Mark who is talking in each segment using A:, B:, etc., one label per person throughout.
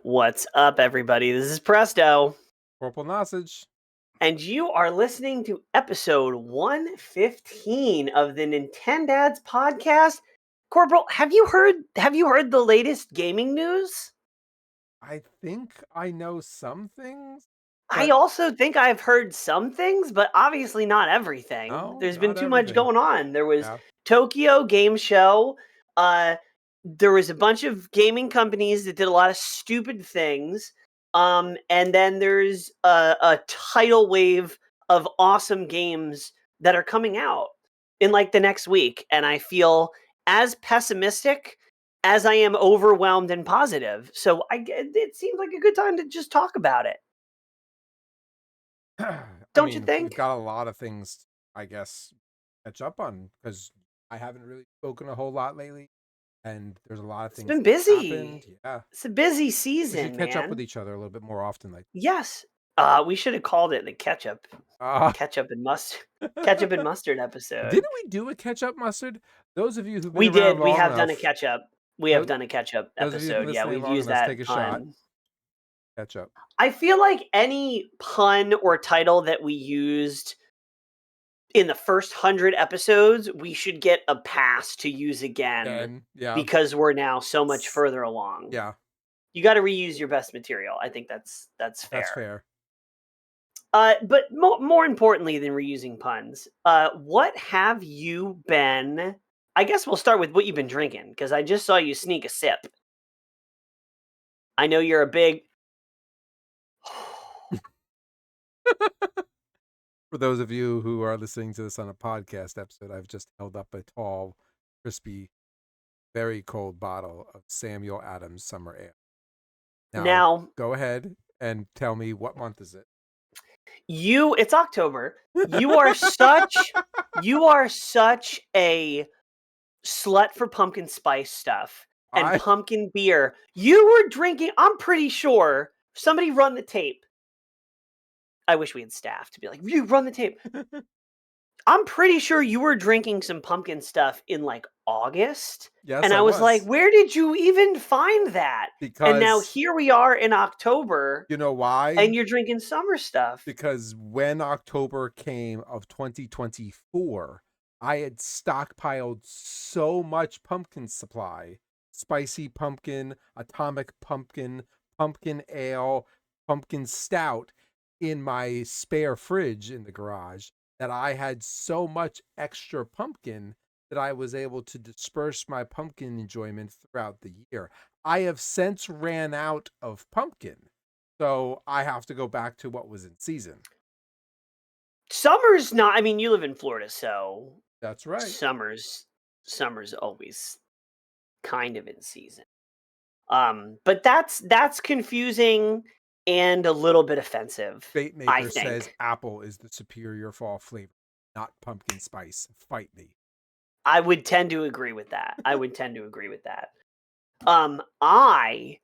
A: What's up, everybody? This is Presto,
B: CorporalNosaj.
A: and you are listening to episode 115 of the Nintendads podcast. Corporal, have you heard the latest gaming news?
B: I think I know some things,
A: I
B: but
A: also think I've heard some things, but obviously not everything.
B: no,
A: There's been
B: not
A: too much
B: everything.
A: going on. There was
B: Yeah.
A: Tokyo Game Show. Uh, there was a bunch of gaming companies that did a lot of stupid things. And then there's a tidal wave of awesome games that are coming out in like the next week. And I feel as pessimistic as I am overwhelmed and positive. So it seems like a good time to just talk about it.
B: I
A: Don't you
B: mean, we've
A: think?
B: got a lot of things, I guess, catch up on because I haven't really spoken a whole lot lately, and there's a lot of
A: It's
B: things
A: been
B: that happened.
A: busy.
B: Yeah.
A: It's a busy
B: We should
A: season,
B: catch up with
A: man.
B: each other a little bit more often.
A: Yes. We should have called it the
B: Uh,
A: ketchup and mustard episode.
B: didn't we do a catch up mustard? Those of you who've been
A: We
B: around
A: did. We
B: long
A: have done a
B: enough,
A: catch-up. We have
B: those,
A: done a catch-up
B: those of you
A: episode. Yeah,
B: listening
A: we've
B: long
A: used
B: enough, take
A: that
B: a shot.
A: pun.
B: Catch up.
A: I feel like any pun or title that we used in the first 100 episodes, we should get a pass to use again
B: And yeah,
A: because we're now so much further along.
B: yeah,
A: You got to reuse your best material. I think that's
B: that's
A: fair.
B: fair.
A: But more importantly than reusing puns, what have you been? I guess we'll start with what you've been drinking because I just saw you sneak a sip. I know you're a big.
B: For those of you who are listening to this on a podcast episode, I've just held up a tall, crispy, very cold bottle of Samuel Adams Summer Ale. Now,
A: Now
B: go ahead and tell me, what month is it?
A: it's October. You are such a slut for pumpkin spice stuff and
B: I
A: pumpkin beer. You were drinking. I'm pretty sure somebody run the tape. I wish we had staff to be like, you run the tape. I'm pretty sure you were drinking some pumpkin stuff in like August.
B: Yes,
A: And
B: I
A: I was like,
B: was.
A: where did you even find that? And now
B: Because
A: here we are in October
B: you know why?
A: and you're drinking summer stuff.
B: Because when October came of 2024, I had stockpiled so much pumpkin supply, spicy pumpkin, atomic pumpkin, pumpkin ale, pumpkin stout in my spare fridge in the garage that I had so much extra pumpkin that I was able to disperse my pumpkin enjoyment throughout the year. I have since ran out of pumpkin. So I have to go back to what was in season.
A: Summer's not, I mean, you live in Florida, so
B: That's right.
A: summer's always kind of in season. But that's confusing and a little bit offensive,
B: Bait
A: I
B: Maker says
A: think.
B: apple is the superior fall flavor, not pumpkin spice. Fight me.
A: I would tend to agree with that. I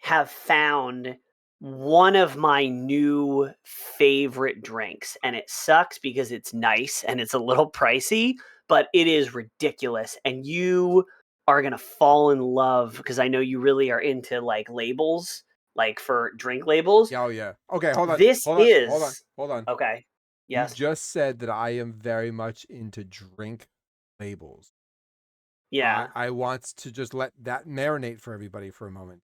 A: have found one of my new favorite drinks, and it sucks because it's nice and it's a little pricey, but it is ridiculous. And you are going to fall in love because I know you really are into like labels, like for drink labels.
B: Oh yeah. Okay, hold on.
A: This
B: Hold on. Hold on.
A: is
B: Hold on.
A: okay.
B: You
A: Yes.
B: just said that I am very much into drink labels.
A: Yeah.
B: I want to just let that marinate for everybody for a moment.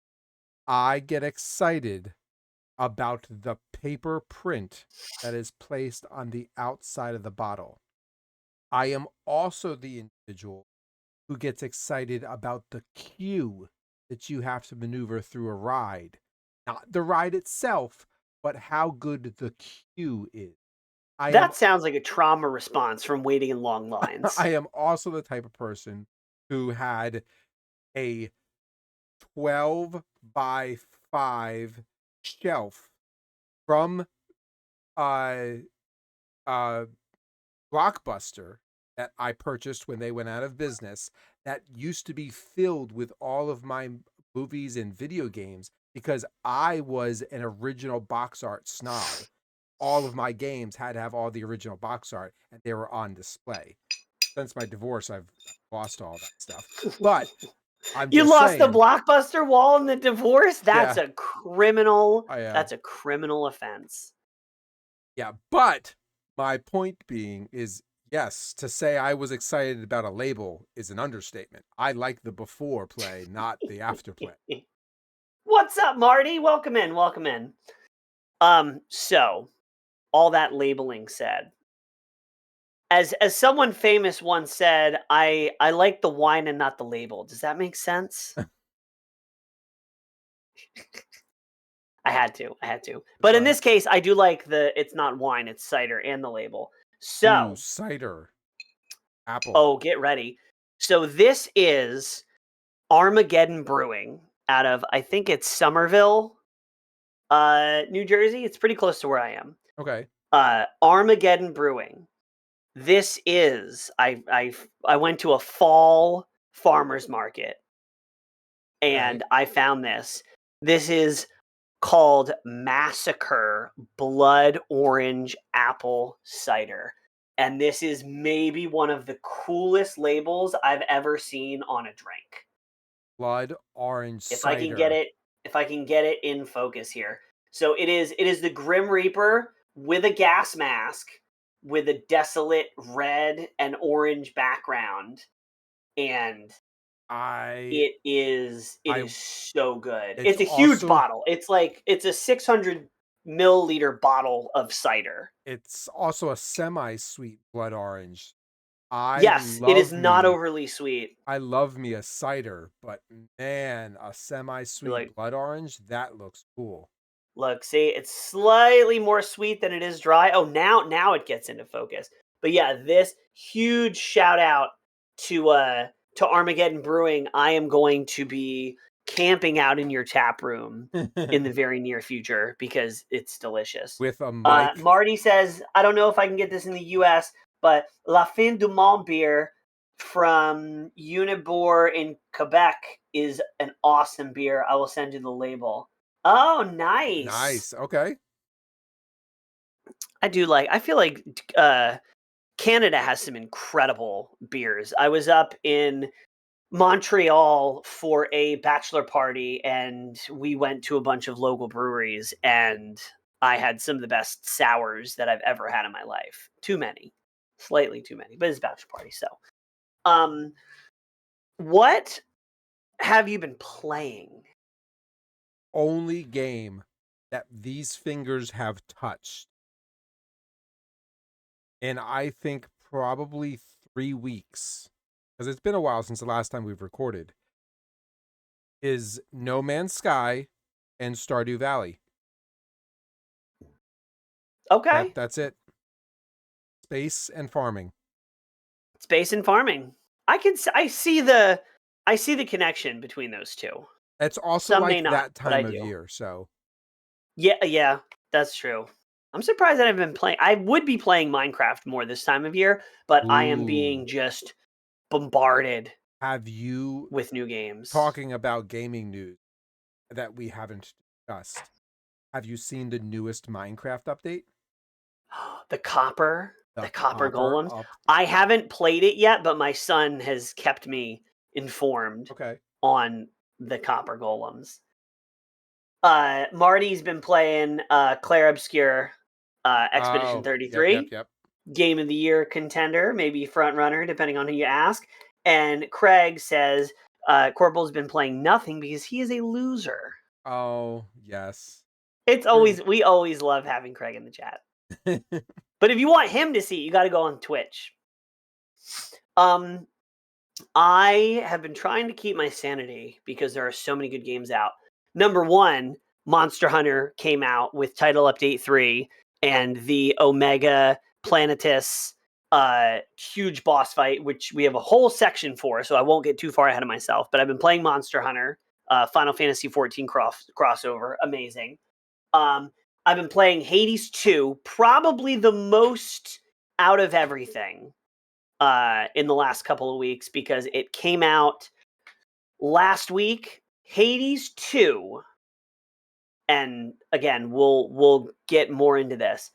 B: I get excited about the paper print that is placed on the outside of the bottle. I am also the individual who gets excited about the cue that you have to maneuver through a ride. Not the ride itself, but how good the cue is. I am
A: That sounds like a trauma response from waiting in long lines.
B: I am also the type of person who had a 12 by 5 shelf from uh uh Blockbuster that I purchased when they went out of business that used to be filled with all of my movies and video games because I was an original box art snob. All of my games had to have all the original box art and they were on display. Since my divorce, I've lost all that stuff. But I'm
A: You
B: just
A: lost the
B: saying.
A: Blockbuster wall in the divorce? That's
B: Yeah.
A: a criminal.
B: Yeah.
A: That's a criminal offense.
B: Yeah, but my point being is yes, to say I was excited about a label is an understatement. I like the before play, not the after play.
A: What's up, Marty? Welcome in. Welcome in. So all that labeling said, as someone famous once said, I like the wine and not the label. Does that make sense? I had to. I had to. But in
B: Right.
A: this case, I do like it's not wine, it's cider and the label.
B: Ooh,
A: So,
B: cider. Apple.
A: oh, get ready. So this is Armageddon Brewing out of, I think it's Somerville, New Jersey. It's pretty close to where I am.
B: Okay.
A: Armageddon Brewing. This is I went to a fall farmers market
B: Okay.
A: and I found this. This is called Massacre Blood Orange Apple Cider. And this is maybe one of the coolest labels I've ever seen on a drink.
B: Blood orange
A: If I can get
B: cider.
A: it, if I can get it in focus here. So it is the Grim Reaper with a gas mask with a desolate red and orange background, and
B: I
A: it is
B: I
A: so good.
B: it's
A: It's a huge
B: also
A: bottle. It's a 600 milliliter bottle of cider.
B: it's also a semi-sweet blood orange. I
A: Yes, it is
B: love
A: not
B: me
A: overly sweet.
B: I love me a cider, but man, a
A: You're
B: semi-sweet
A: like,
B: blood orange, that looks cool.
A: look, see, it's slightly more sweet than it is dry. Oh, now it gets into focus. But yeah, this huge shout out to Armageddon Brewing. I am going to be camping out in your tap room in the very near future because it's delicious.
B: With a mic.
A: Marty says, I don't know if I can get this in the US, but La Fin du Monde beer from Unibor in Quebec is an awesome beer. I will send you the label. Oh, nice.
B: Nice. Okay.
A: I feel like Canada has some incredible beers. I was up in Montreal for a bachelor party and we went to a bunch of local breweries and I had some of the best sours that I've ever had in my life. Too many. Slightly too many, but it's a bachelor party, so. Um what have you been playing?
B: Only game that these fingers have touched. And I think probably 3 weeks, because it's been a while since the last time we've recorded, is No Man's Sky and Stardew Valley.
A: Okay.
B: That's it. Space and farming.
A: Space and farming. I see the connection between those two.
B: It's also
A: Some may
B: like
A: not,
B: that
A: but I
B: time of
A: do.
B: year, so.
A: Yeah, that's true. I'm surprised that I've been playing. I would be playing Minecraft more this time of year, but I am
B: Ooh.
A: being just bombarded
B: Have you,
A: with new games.
B: talking about gaming news that we haven't discussed, have you seen the newest Minecraft update?
A: The copper,
B: The
A: the copper
B: copper
A: golems.
B: up.
A: I haven't played it yet, but my son has kept me informed
B: Okay.
A: on the copper golems. Marty's been playing Claire Obscure Expedition
B: Oh, yep,
A: 33.
B: yep.
A: Game of the year contender, maybe front runner, depending on who you ask. And Craig says Corporal's been playing nothing because he is a loser.
B: Oh, yes.
A: It's
B: True.
A: always we always love having Craig in the chat. But if you want him to see, you got to go on Twitch. Um, I have been trying to keep my sanity because there are so many good games out. Number one, Monster Hunter came out with Title Update 3 and the Omega Planetus huge boss fight, which we have a whole section for, so I won't get too far ahead of myself. But I've been playing Monster Hunter, Final Fantasy 14 crossover, amazing. I've been playing Hades 2, probably the most out of everything in the last couple of weeks because it came out last week. Hades 2, and again, we'll get more into this.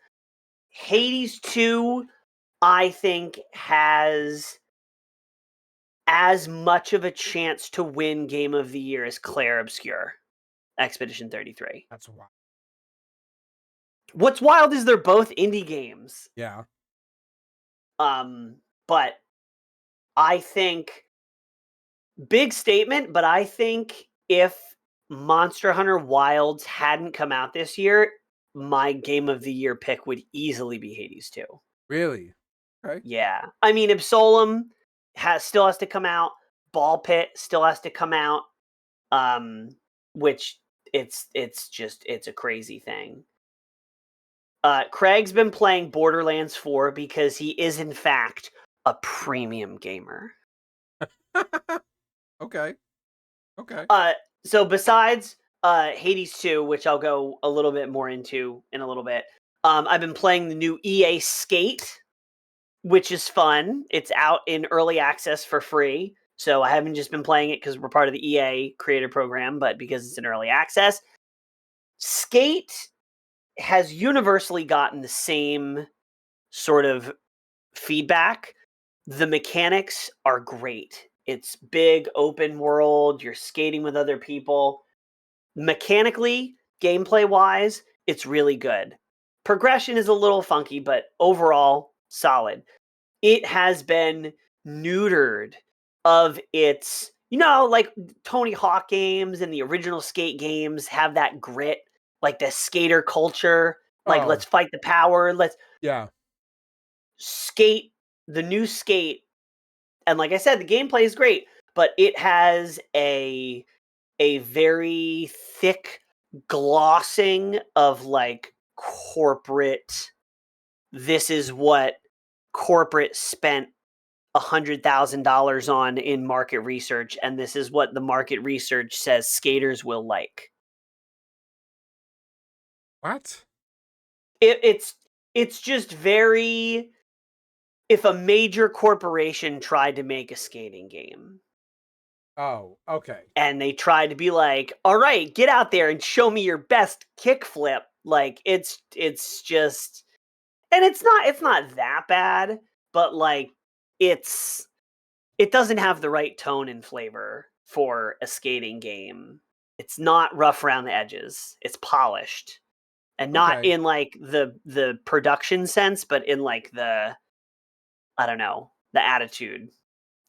A: Hades 2, I think, has as much of a chance to win Game of the Year as Clair Obscur, Expedition 33.
B: That's wild.
A: What's wild is they're both indie games.
B: Yeah.
A: But I think, big statement, but I think if Monster Hunter Wilds hadn't come out this year, my Game of the Year pick would easily be Hades 2.
B: Really? Okay.
A: Yeah. I mean, Absolem still has to come out. Ball Pit still has to come out. Which it's a crazy thing. Craig's been playing Borderlands 4 because he is in fact a premium gamer.
B: Okay.
A: So besides Hades 2, which I'll go a little bit more into in a little bit, I've been playing the new EA Skate, which is fun. It's out in early access for free. So I haven't just been playing it because we're part of the EA creator program, but because it's in early access. Skate has universally gotten the same sort of feedback. The mechanics are great. It's big, open world. You're skating with other people. Mechanically, gameplay-wise, it's really good. Progression is a little funky, but overall, solid. It has been neutered of its, like Tony Hawk games and the original Skate games have that grit, like the skater culture, like let's fight the power,
B: Yeah.
A: Skate, the new Skate, and like I said, the gameplay is great, but it has a very thick glossing of like corporate, this is what corporate spent $100,000 on in market research, and this is what the market research says skaters will like.
B: What?
A: It's just very, if a major corporation tried to make a skating game.
B: Oh, okay.
A: And they tried to be like, all right, get out there and show me your best kickflip. Like it's just, and it's not that bad, but like it doesn't have the right tone and flavor for a skating game. It's not rough around the edges. It's polished. And not
B: Okay.
A: in like the production sense, but in like the, I don't know, the attitude.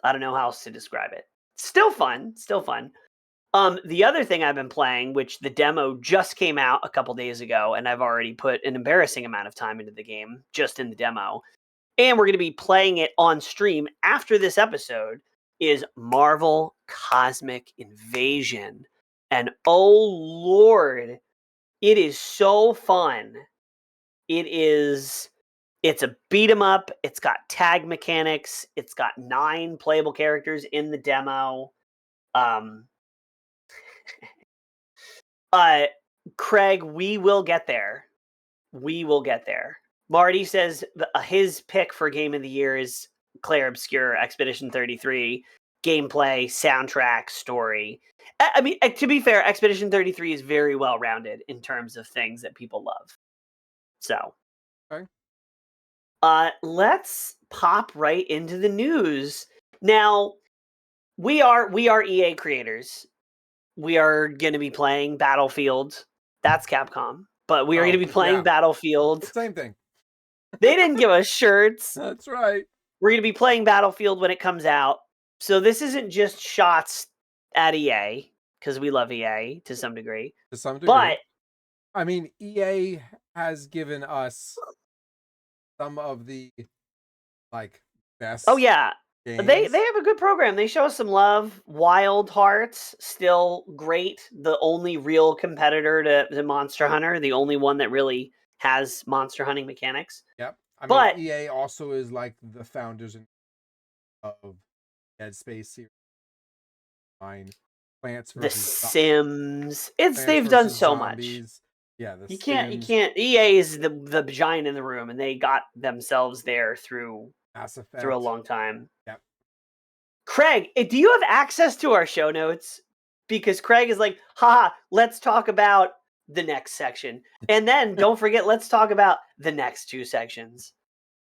A: I don't know how else to describe it. Still fun. The other thing I've been playing, which the demo just came out a couple days ago, and I've already put an embarrassing amount of time into the game just in the demo, and we're going to be playing it on stream after this episode, is Marvel Cosmic Invasion. And oh Lord, it is so fun. It's a beat 'em up. It's got tag mechanics. It's got 9 playable characters in the demo. Craig, we will get there. Marty says his pick for Game of the Year is Clair Obscur, Expedition 33. Gameplay, soundtrack, story. I mean, to be fair, Expedition 33 is very well rounded in terms of things that people love. So,
B: Okay.
A: Let's pop right into the news. Now, we are EA creators. We are going to be playing Battlefield. That's Capcom. But we are going to be playing Battlefield.
B: Same thing.
A: They didn't give us shirts.
B: That's right.
A: We're going to be playing Battlefield when it comes out. So this isn't just shots at EA, because we love EA to some degree. But
B: I mean, EA has given us some of the like best.
A: Oh yeah.
B: Games.
A: They have a good program. They show us some love. Wild Hearts, still great. The only real competitor to Monster Hunter. The only one that really has monster hunting mechanics.
B: Yep. I mean, EA also is like the founders of Dead Space series. Plants
A: The Sims. They've done so much.
B: Yeah,
A: you can't. EA is the giant in the room, and they got themselves there through
B: Mass Effect.
A: Through a long time.
B: Yep.
A: Craig, do you have access to our show notes? Because Craig is like, haha, let's talk about the next section. And then don't forget, let's talk about the next 2 sections.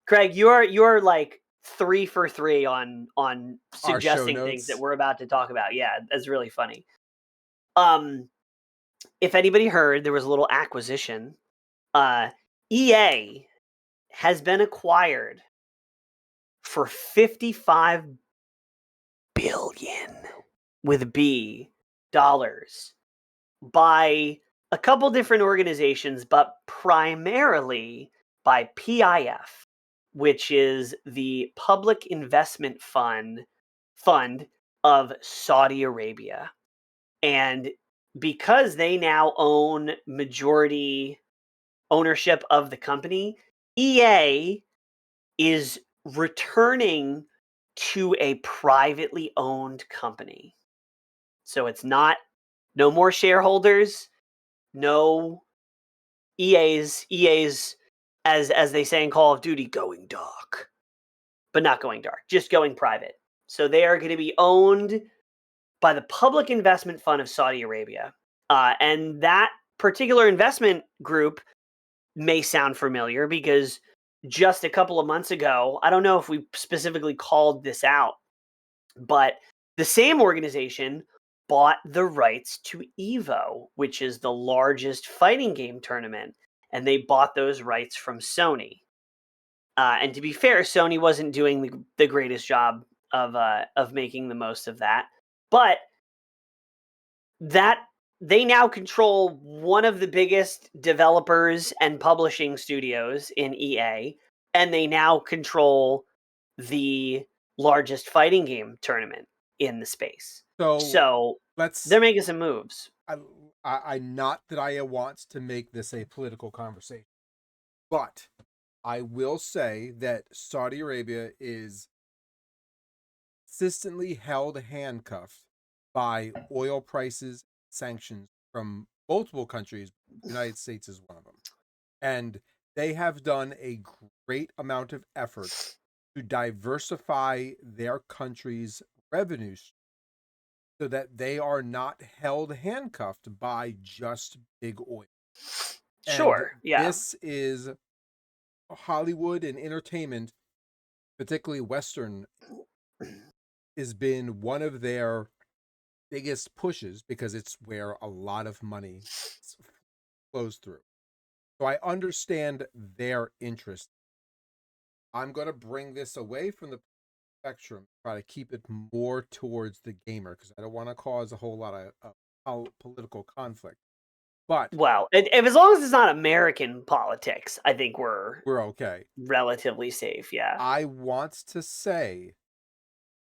A: Craig, you're like 3 for 3 on
B: Our show
A: suggesting things that
B: notes.
A: we're about to talk about. Yeah, that's really funny. If anybody heard, there was a little acquisition. EA has been acquired for 55 billion with a B dollars by a couple different organizations, but primarily by PIF, which is the Public Investment Fund of Saudi Arabia. And because they now own majority ownership of the company, EA is returning to a privately owned company. So it's not no more shareholders, no EA's as they say in Call of Duty, going dark. But not going dark, just going private. So they are going to be owned by the Public Investment Fund of Saudi Arabia. And that particular investment group may sound familiar because just a couple of months ago, I don't know if we specifically called this out, but the same organization bought the rights to Evo, which is the largest fighting game tournament, and they bought those rights from Sony. And to be fair, Sony wasn't doing the greatest job of making the most of that, but that they now control one of the biggest developers and publishing studios in EA, and they now control the largest fighting game tournament in the space. So they're making some moves.
B: I not that I want to make this a political conversation, but I will say that Saudi Arabia is consistently held handcuffed by oil prices, sanctions from multiple countries. The United States is one of them. And they have done a great amount of effort to diversify their country's revenue so that they are not held handcuffed by just big oil.
A: Sure,
B: and
A: yeah.
B: This is Hollywood and entertainment, particularly Western, has been one of their biggest pushes because it's where a lot of money flows through. So I understand their interest. I'm going to bring this away from the spectrum, try to keep it more towards the gamer because I don't want to cause a whole lot of political conflict. But
A: well, if as long as it's not American politics, I think we're
B: okay.
A: Relatively safe, yeah.
B: I want to say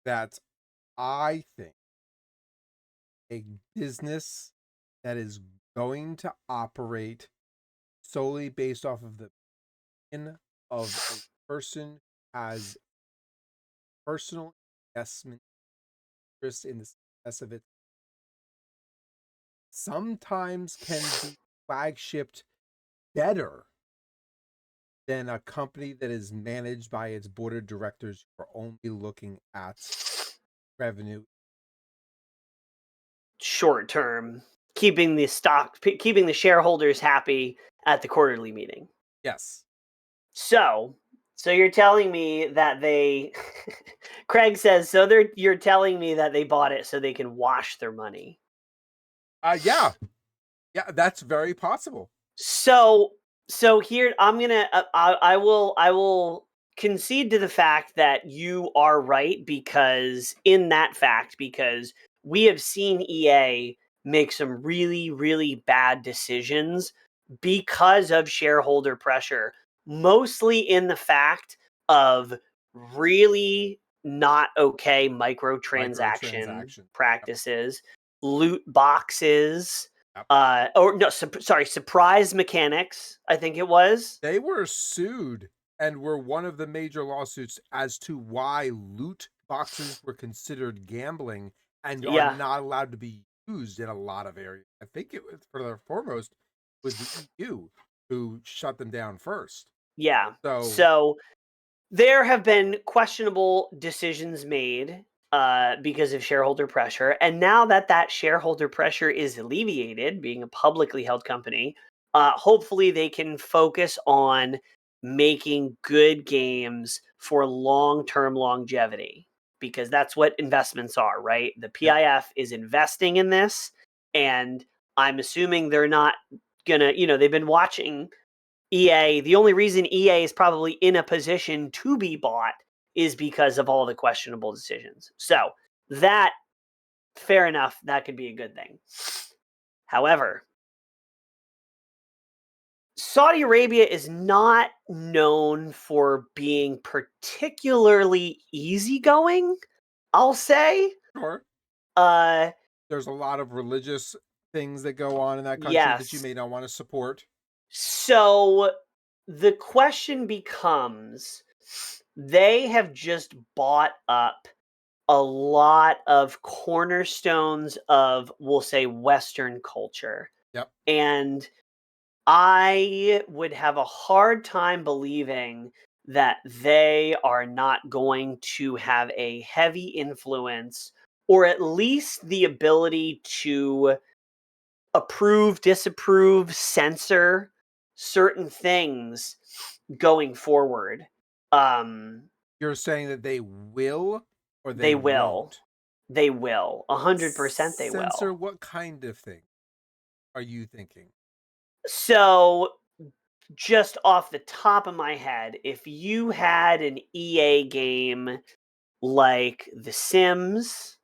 B: that I think a business that is going to operate solely based off of the opinion of a person who has personal investment interest in the success of it sometimes can be flagshipped better than a company that is managed by its board of directors who are only looking at revenue.
A: Short term, keeping the shareholders happy at the quarterly meeting.
B: Yes.
A: So you're telling me that they Craig says you're telling me that they bought it so they can wash their money.
B: Yeah, that's very possible.
A: So here I'm gonna I will concede to the fact that you are right because we have seen EA make some really, really bad decisions because of shareholder pressure, mostly in the fact of really not okay microtransaction
B: Microtransaction.
A: practices, loot boxes,
B: Yep.
A: surprise mechanics, I think it was.
B: They were sued and were one of the major lawsuits as to why loot boxes were considered gambling and are
A: Yeah.
B: not allowed to be used in a lot of areas. I think it was, for the foremost, was the EU who shut them down first.
A: Yeah.
B: So
A: So there have been questionable decisions made because of shareholder pressure. And now that shareholder pressure is alleviated, being a publicly held company, hopefully they can focus on making good games for long-term longevity, because that's what investments are, right? The PIF is investing in this, and I'm assuming they're not gonna, they've been watching EA. The only reason EA is probably in a position to be bought is because of all the questionable decisions. So that, fair enough, that could be a good thing. However, Saudi Arabia is not known for being particularly easygoing, I'll say.
B: Sure.
A: Uh,
B: There's a lot of religious things that go on in that country that you
A: yes.
B: may not want to support.
A: So the question becomes, they have just bought up a lot of cornerstones of, we'll say, Western culture.
B: Yep.
A: And I would have a hard time believing that they are not going to have a heavy influence, or at least the ability to approve, disapprove, censor certain things going forward.
B: You're saying that they will or they
A: They will.
B: won't?
A: They will. 100% they
B: Censor
A: will.
B: what kind of thing are you thinking?
A: So, just off the top of my head, if you had an EA game like The Sims,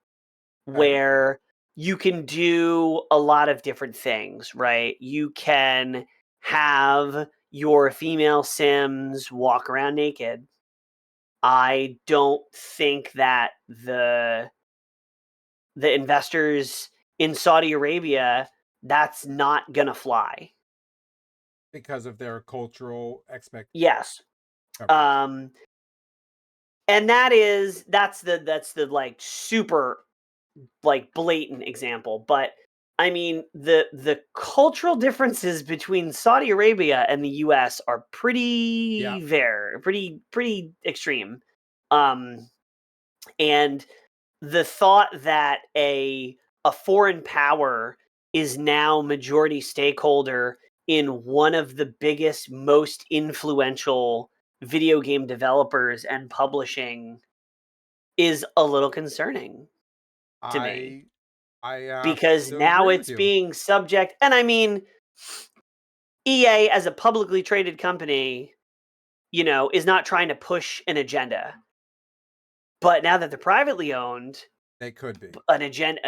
B: Okay.
A: where you can do a lot of different things, right? You can have your female Sims walk around naked. I don't think that the investors in Saudi Arabia, that's not gonna fly.
B: Because of their cultural expectations.
A: Yes. Um, and that's the like super like blatant example. But I mean, the cultural differences between Saudi Arabia and the US are
B: Yeah.
A: pretty extreme. Um, and the thought that a foreign power is now majority stakeholder in one of the biggest, most influential video game developers and publishing is a little concerning to me,
B: I I have
A: because
B: to
A: now
B: agree with
A: it's
B: you.
A: being subject. And I mean, EA as a publicly traded company, is not trying to push an agenda. But now that they're privately owned,
B: They could be.
A: an agenda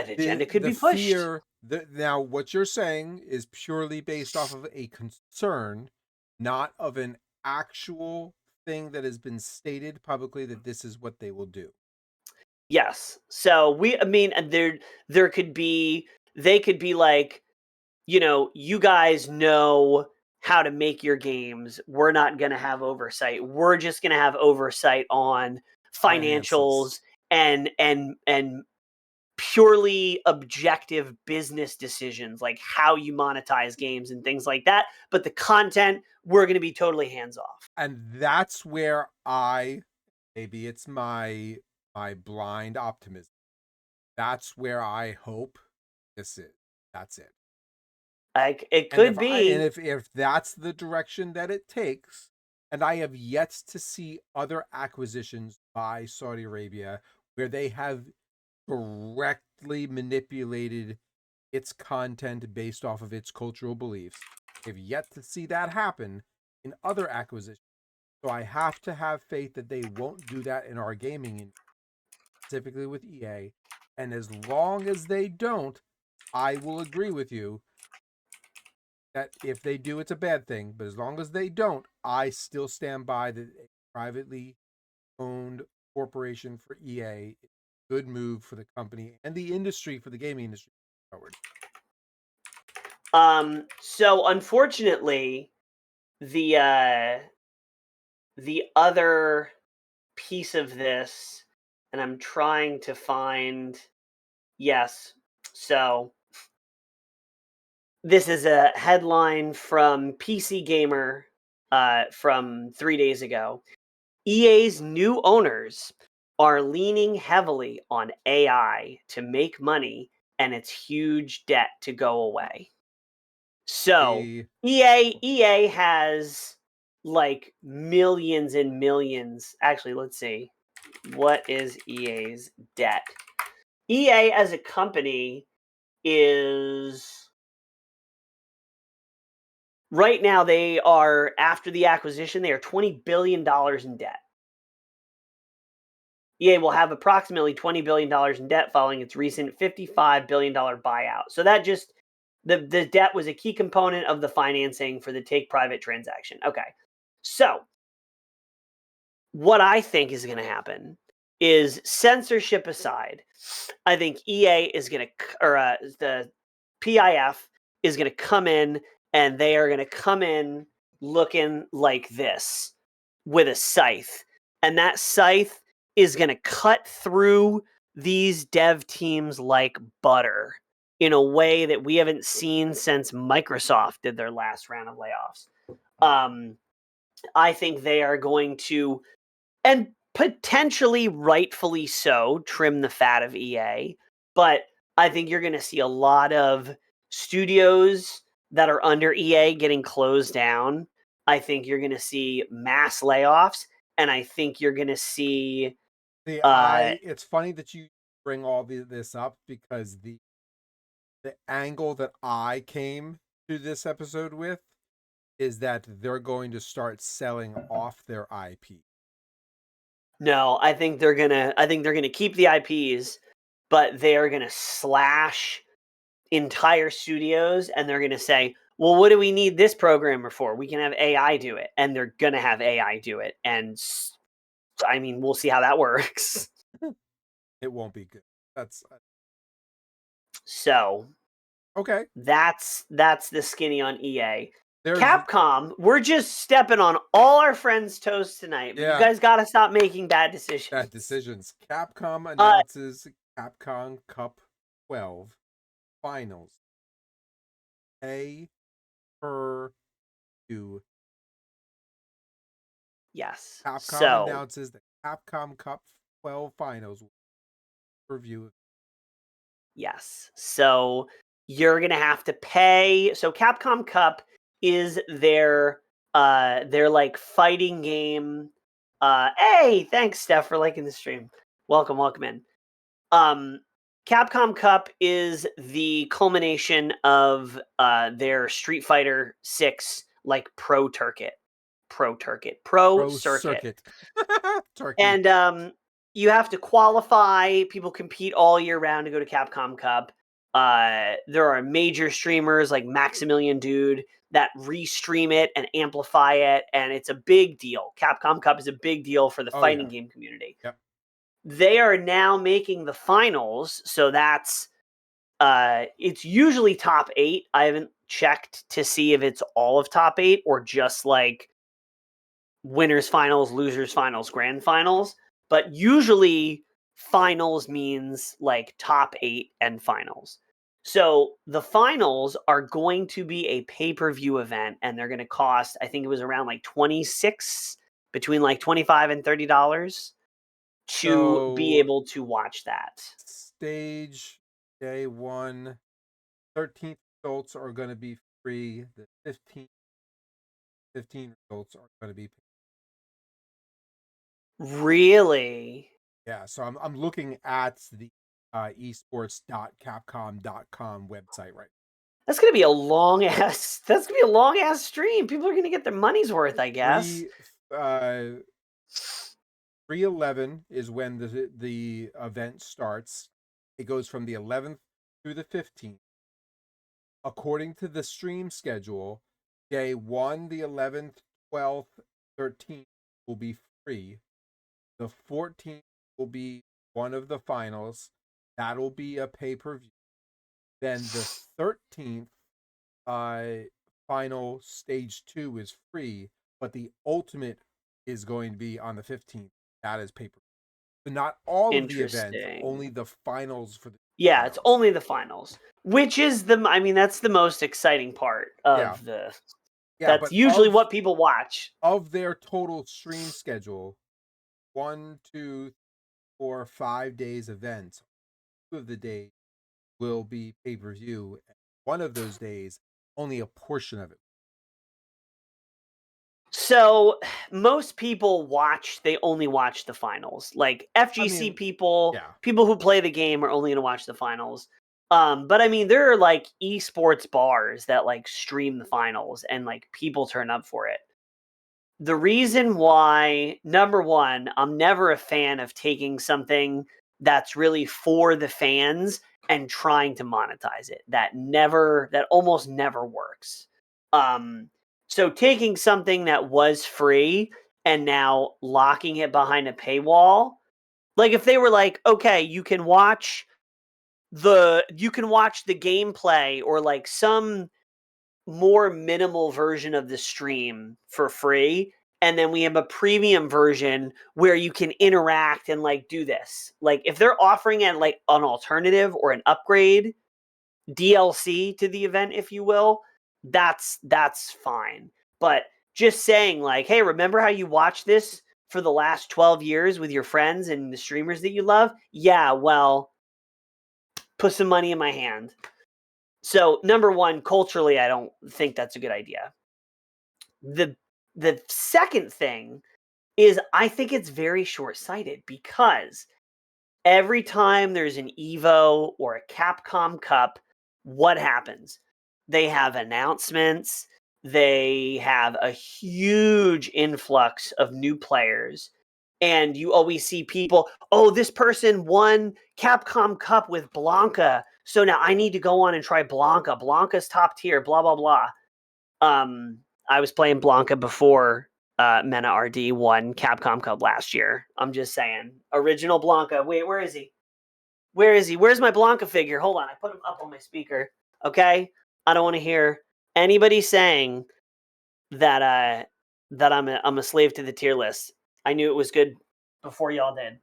A: could
B: The
A: be pushed.
B: fear that now what you're saying is purely based off of a concern, not of an actual thing that has been stated publicly that this is what they will do.
A: Yes. So I mean, and there could be they could be like, you guys know how to make your games. We're not going to have oversight. We're just going to have oversight on
B: Finances.
A: financials and purely objective business decisions, like how you monetize games and things like that. But the content, we're going to be totally hands off.
B: And that's where maybe it's my blind optimism. That's where I hope this is. That's it.
A: Like, it
B: And
A: could be.
B: if that's the direction that it takes, and I have yet to see other acquisitions by Saudi Arabia where they have directly manipulated its content based off of its cultural beliefs. I've yet to see that happen in other acquisitions. So I have to have faith that they won't do that in our gaming, specifically with EA. And as long as they don't, I will agree with you that if they do, it's a bad thing. But as long as they don't, I still stand by that a privately owned corporation for EA is a good move for the company and the industry, for the gaming industry forward.
A: So unfortunately, the other piece of this, and I'm trying to find, yes. So this is a headline from PC Gamer from 3 days ago. EA's new owners are leaning heavily on AI to make money and its huge debt to go away. So
B: A
A: EA has like millions and millions. Actually, let's see. What is EA's debt? EA as a company is right now, they are, after the acquisition, they are $20 billion in debt. EA will have approximately $20 billion in debt following its recent $55 billion buyout. So that just, the debt was a key component of the financing for the take private transaction. Okay. So what I think is going to happen is, censorship aside, I think EA is going to, or the PIF is going to come in, and they are going to come in looking like this with a scythe. And that scythe is going to cut through these dev teams like butter in a way that we haven't seen since Microsoft did their last round of layoffs. I think they are going to, and potentially rightfully so, trim the fat of EA. But I think you're going to see a lot of studios that are under EA getting closed down. I think you're going to see mass layoffs, and I think you're going to see.
B: It's funny that you bring all this up, because the angle that I came to this episode with is that they're going to start selling off their IP.
A: No, I think they're gonna keep the IPs, but they are gonna slash entire studios, and they're going to say, well, what do we need this programmer for? We can have AI do it. And they're going to have AI do it. And I mean, we'll see how that works.
B: It won't be good. That's
A: So
B: okay.
A: that's the skinny on EA.
B: There's
A: Capcom, we're just stepping on all our friends' toes tonight. But you guys got to stop making bad decisions.
B: Bad decisions. Capcom announces Capcom Cup 12 finals. Pay per view.
A: Yes.
B: Capcom announces the Capcom Cup 12 finals review.
A: Yes. So you're gonna have to pay. So Capcom Cup is their like fighting game. Hey, thanks, Steph, for liking the stream. Welcome in. Capcom Cup is the culmination of their Street Fighter 6 like pro circuit. And you have to qualify. People compete all year round to go to Capcom Cup. There are major streamers like Maximilian Dude that restream it and amplify it, and it's a big deal. Capcom Cup is a big deal for the fighting game community.
B: Yep.
A: They are now making the finals, so that's it's usually top 8. I haven't checked to see if it's all of top 8 or just like winners finals, losers finals, grand finals. But usually finals means like top 8 and finals. So the finals are going to be a pay-per-view event, and they're going to cost, I think it was around like 26, between like $25 and $30 to be able to watch that.
B: Stage day 1, 13th results are going to be free. The 15 results are going to be paid.
A: Really?
B: Yeah, so I'm looking at the esports.capcom.com website right now.
A: That's gonna be a long ass. That's gonna be a long ass stream. People are gonna get their money's worth, I guess.
B: 3/11 is when the event starts. It goes from the 11th through the 15th. According to the stream schedule, day 1, the 11th, 12th, 13th will be free. The 14th will be one of the finals. That'll be a pay-per-view. Then the 13th final stage 2 is free, but the ultimate is going to be on the 15th. That is pay-per-view. So not all of the events, only the finals for the
A: finals. It's only the finals, which is that's the most exciting part of the. Yeah, that's usually what people watch.
B: Of their total stream schedule, 1, 2, 4, 5 days events, 2 of the days will be pay-per-view. One of those days, only a portion of it.
A: So most people they only watch the finals. Like FGC people,
B: yeah.
A: people who play the game are only going to watch the finals. But I mean, there are like esports bars that like stream the finals and like people turn up for it. The reason why, number one, I'm never a fan of taking something that's really for the fans and trying to monetize it. That almost never works. So taking something that was free and now locking it behind a paywall, like if they were like, okay, you can watch the gameplay or like some more minimal version of the stream for free, and then we have a premium version where you can interact and like do this. Like if they're offering it like an alternative or an upgrade DLC to the event, if you will, that's fine. But just saying like, hey, remember how you watched this for the last 12 years with your friends and the streamers that you love? Yeah, well, put some money in my hand. So, number one, culturally, I don't think that's a good idea. The second thing is I think it's very short-sighted because every time there's an Evo or a Capcom Cup, what happens? They have announcements, they have a huge influx of new players, and you always see people, oh, this person won Capcom Cup with Blanca, so now I need to go on and try Blanca. Blanca's top tier, blah, blah, blah. I was playing Blanca before Mena RD won Capcom Cup last year. I'm just saying. Original Blanca. Wait, where is he? Where is he? Where's my Blanca figure? Hold on. I put him up on my speaker. Okay? I don't want to hear anybody saying that I'm a slave to the tier list. I knew it was good before y'all did.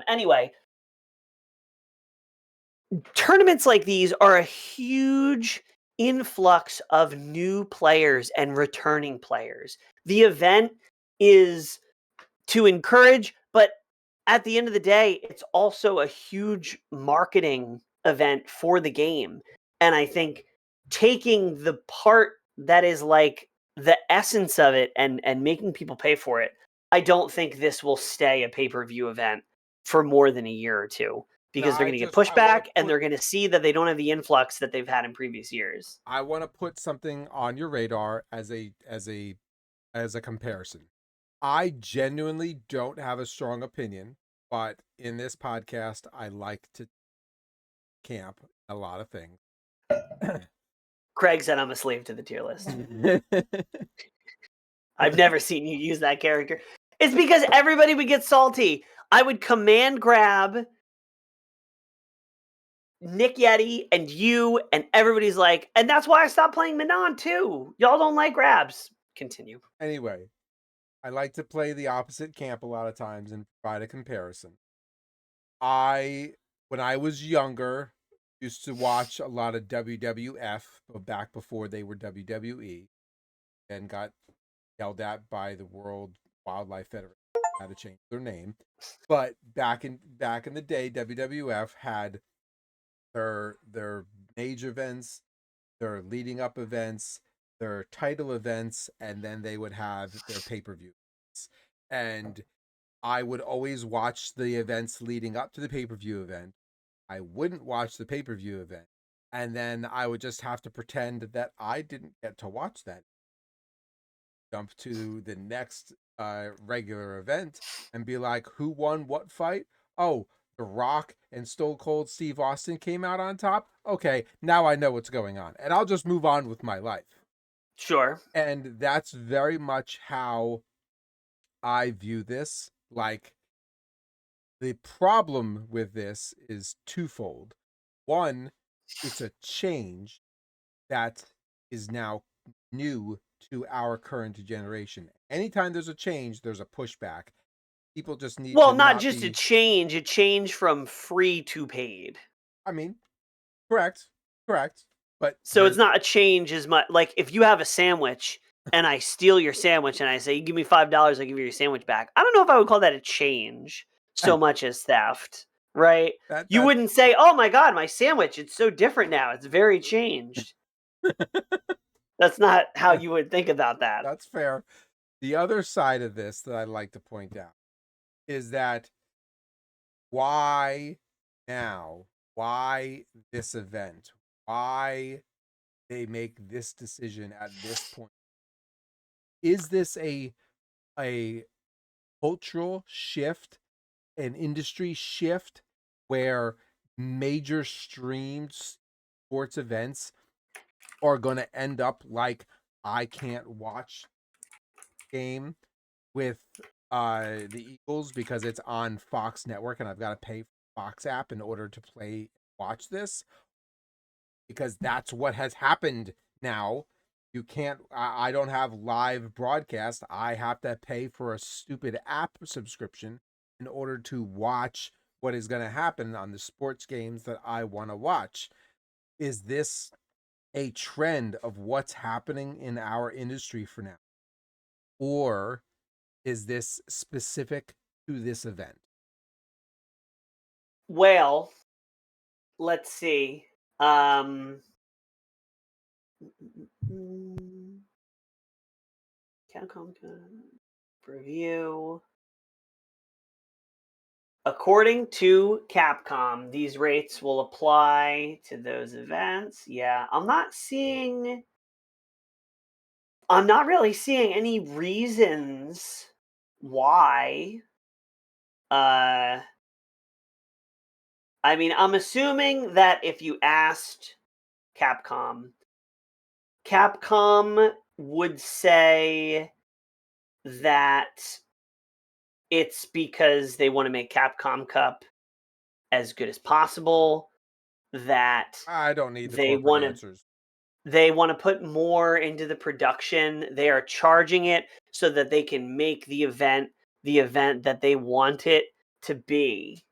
A: Anyway, tournaments like these are a huge influx of new players and returning players. The event is to encourage, but at the end of the day, it's also a huge marketing event for the game. And I think taking the part that is like the essence of it and making people pay for it, I don't think this will stay a pay-per-view event for more than a year or two because they're going to get pushed back and they're going to see that they don't have the influx that they've had in previous years.
B: I want to put something on your radar as a comparison. I genuinely don't have a strong opinion, but in this podcast, I like to camp a lot of things.
A: Craig said I'm a slave to the tier list. I've never seen you use that character. It's because everybody would get salty. I would command grab Nick Yeti and you, and everybody's like, and that's why I stopped playing Manon too. Y'all don't like grabs. Continue.
B: Anyway, I like to play the opposite camp a lot of times and provide a comparison. When I was younger, used to watch a lot of WWF back before they were WWE and got yelled at by the World Wildlife Federation. Had to change their name. But back in the day, WWF had their major events, their leading up events, their title events, and then they would have their pay-per-view events. And I would always watch the events leading up to the pay-per-view event. I wouldn't watch the pay-per-view event. And then I would just have to pretend that I didn't get to watch that. Jump to the next regular event and be like, who won what fight? Oh, The Rock and Stone Cold Steve Austin came out on top. Okay, now I know what's going on. And I'll just move on with my life.
A: Sure.
B: And that's very much how I view this. Like, the problem with this is twofold. One, it's a change that is now new to our current generation. Anytime there's a change, there's a pushback. People just need to
A: not just a change from free to paid.
B: I mean, correct. But
A: so it's not a change as much. Like if you have a sandwich and I steal your sandwich and I say, you give me $5, I'll give you your sandwich back. I don't know if I would call that a change so much as theft, right? You wouldn't say, oh my God, my sandwich, it's so different now. It's very changed. That's not how you would think about that.
B: That's fair. The other side of this that I'd like to point out is that why now? Why this event? Why they make this decision at this point? Is this a cultural shift, an industry shift where major streamed sports events are going to end up like I can't watch game with the Eagles because it's on Fox Network and I've got to pay for Fox app in order to watch this, because that's what has happened now. You can't, I don't have live broadcast. I have to pay for a stupid app subscription in order to watch what is going to happen on the sports games that I want to watch. Is this a trend of what's happening in our industry for now? Or is this specific to this event?
A: Well, let's see. Capcom review. According to Capcom, these rates will apply to those events. Yeah, I'm not really seeing any reasons why. I mean, I'm assuming that if you asked Capcom would say that it's because they want to make Capcom Cup as good as possible, that
B: I don't need the
A: they
B: corporate
A: want to
B: answers.
A: put more into the production. They are charging it so that they can make the event that they want it to be.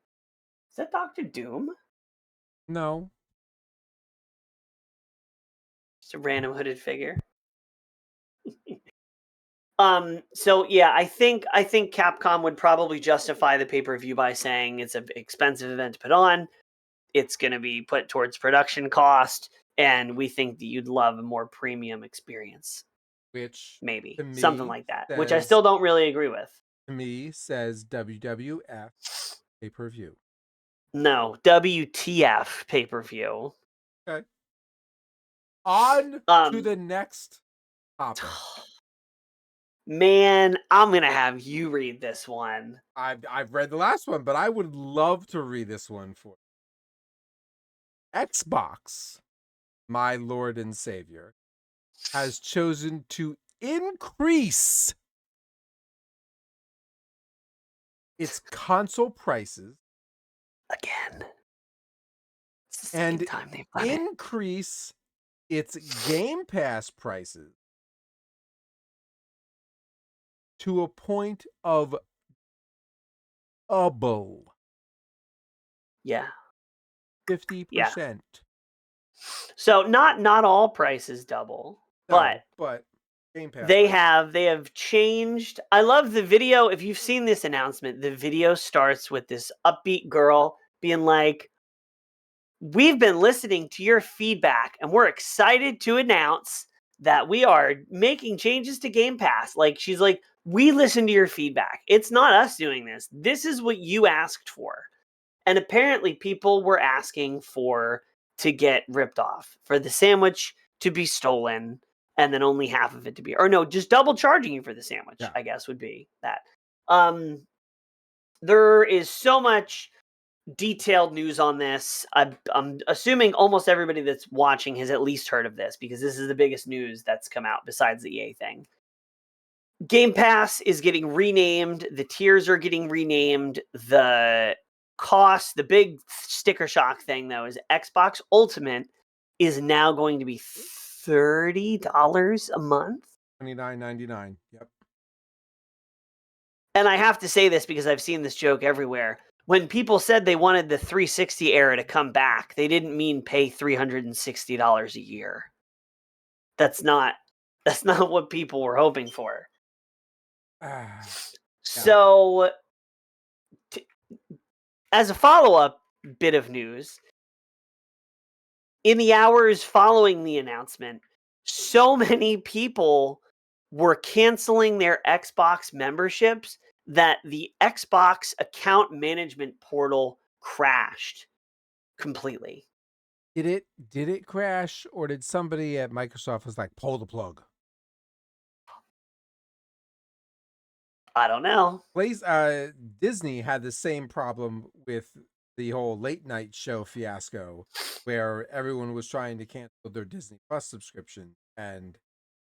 A: Is that Dr. Doom?
B: No.
A: Just a random hooded figure. So yeah, I think Capcom would probably justify the pay-per-view by saying it's an expensive event to put on. It's going to be put towards production cost, and we think that you'd love a more premium experience.
B: Which
A: Maybe
B: to
A: something
B: me
A: like that, which I
B: says
A: still don't really agree with.
B: WWF pay-per-view.
A: No, WTF pay-per-view.
B: Okay. On to
A: Um,
B: the next topic.
A: Man, I'm gonna have you read this one.
B: I've read the last one, but I would love to read this one for you. Xbox, my Lord and Savior, has chosen to increase its console prices
A: Again. It's the second
B: and
A: time they've done it.
B: increase its Game Pass prices to a point of double.
A: Yeah.
B: 50%.
A: So not all prices double, but
B: No, but Game Pass
A: they
B: prices.
A: have changed. I love the video. If you've seen this announcement, the video starts with this upbeat girl being like, "We've been listening to your feedback and we're excited to announce that we are making changes to Game Pass." Like, she's like, "We listened to your feedback. It's not us doing this. This is what you asked for." And apparently people were asking to get ripped off, for the sandwich to be stolen, and then only half of it to be, or no, just double charging you for the sandwich,
B: Yeah.
A: I guess would be that. There is so much detailed news on this. I'm assuming almost everybody that's watching has at least heard of this, because this is the biggest news that's come out besides the EA thing. Game Pass is getting renamed. The tiers are getting renamed. The cost, the big sticker shock thing, though, is Xbox Ultimate is now going to be $30 a month.
B: $29.99. Yep.
A: And I have to say this because I've seen this joke everywhere. When people said they wanted the 360 era to come back, they didn't mean pay $360 a year. That's not what people were hoping for.
B: Yeah.
A: So, as a follow-up bit of news, in the hours following the announcement, so many people were canceling their Xbox memberships that the Xbox account management portal crashed completely.
B: Did it crash, or did somebody at Microsoft was like, pull the plug?
A: I don't know.
B: Disney had the same problem with the whole late night show fiasco, where everyone was trying to cancel their Disney Plus subscription, and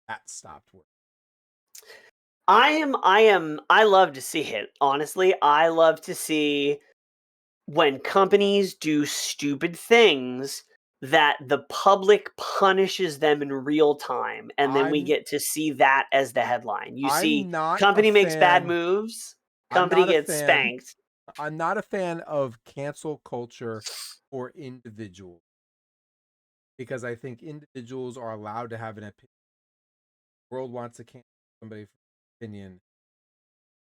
B: that stopped working.
A: I love to see it. Honestly, I love to see when companies do stupid things that the public punishes them in real time, and then we
B: I'm
A: get to see that as the headline. You see
B: I'm not a
A: company makes bad
B: fan.
A: moves,
B: I'm
A: company
B: not a
A: gets
B: fan.
A: spanked.
B: I'm not a fan of cancel culture for individuals, because I think individuals are allowed to have an opinion. The world wants to cancel somebody for opinion,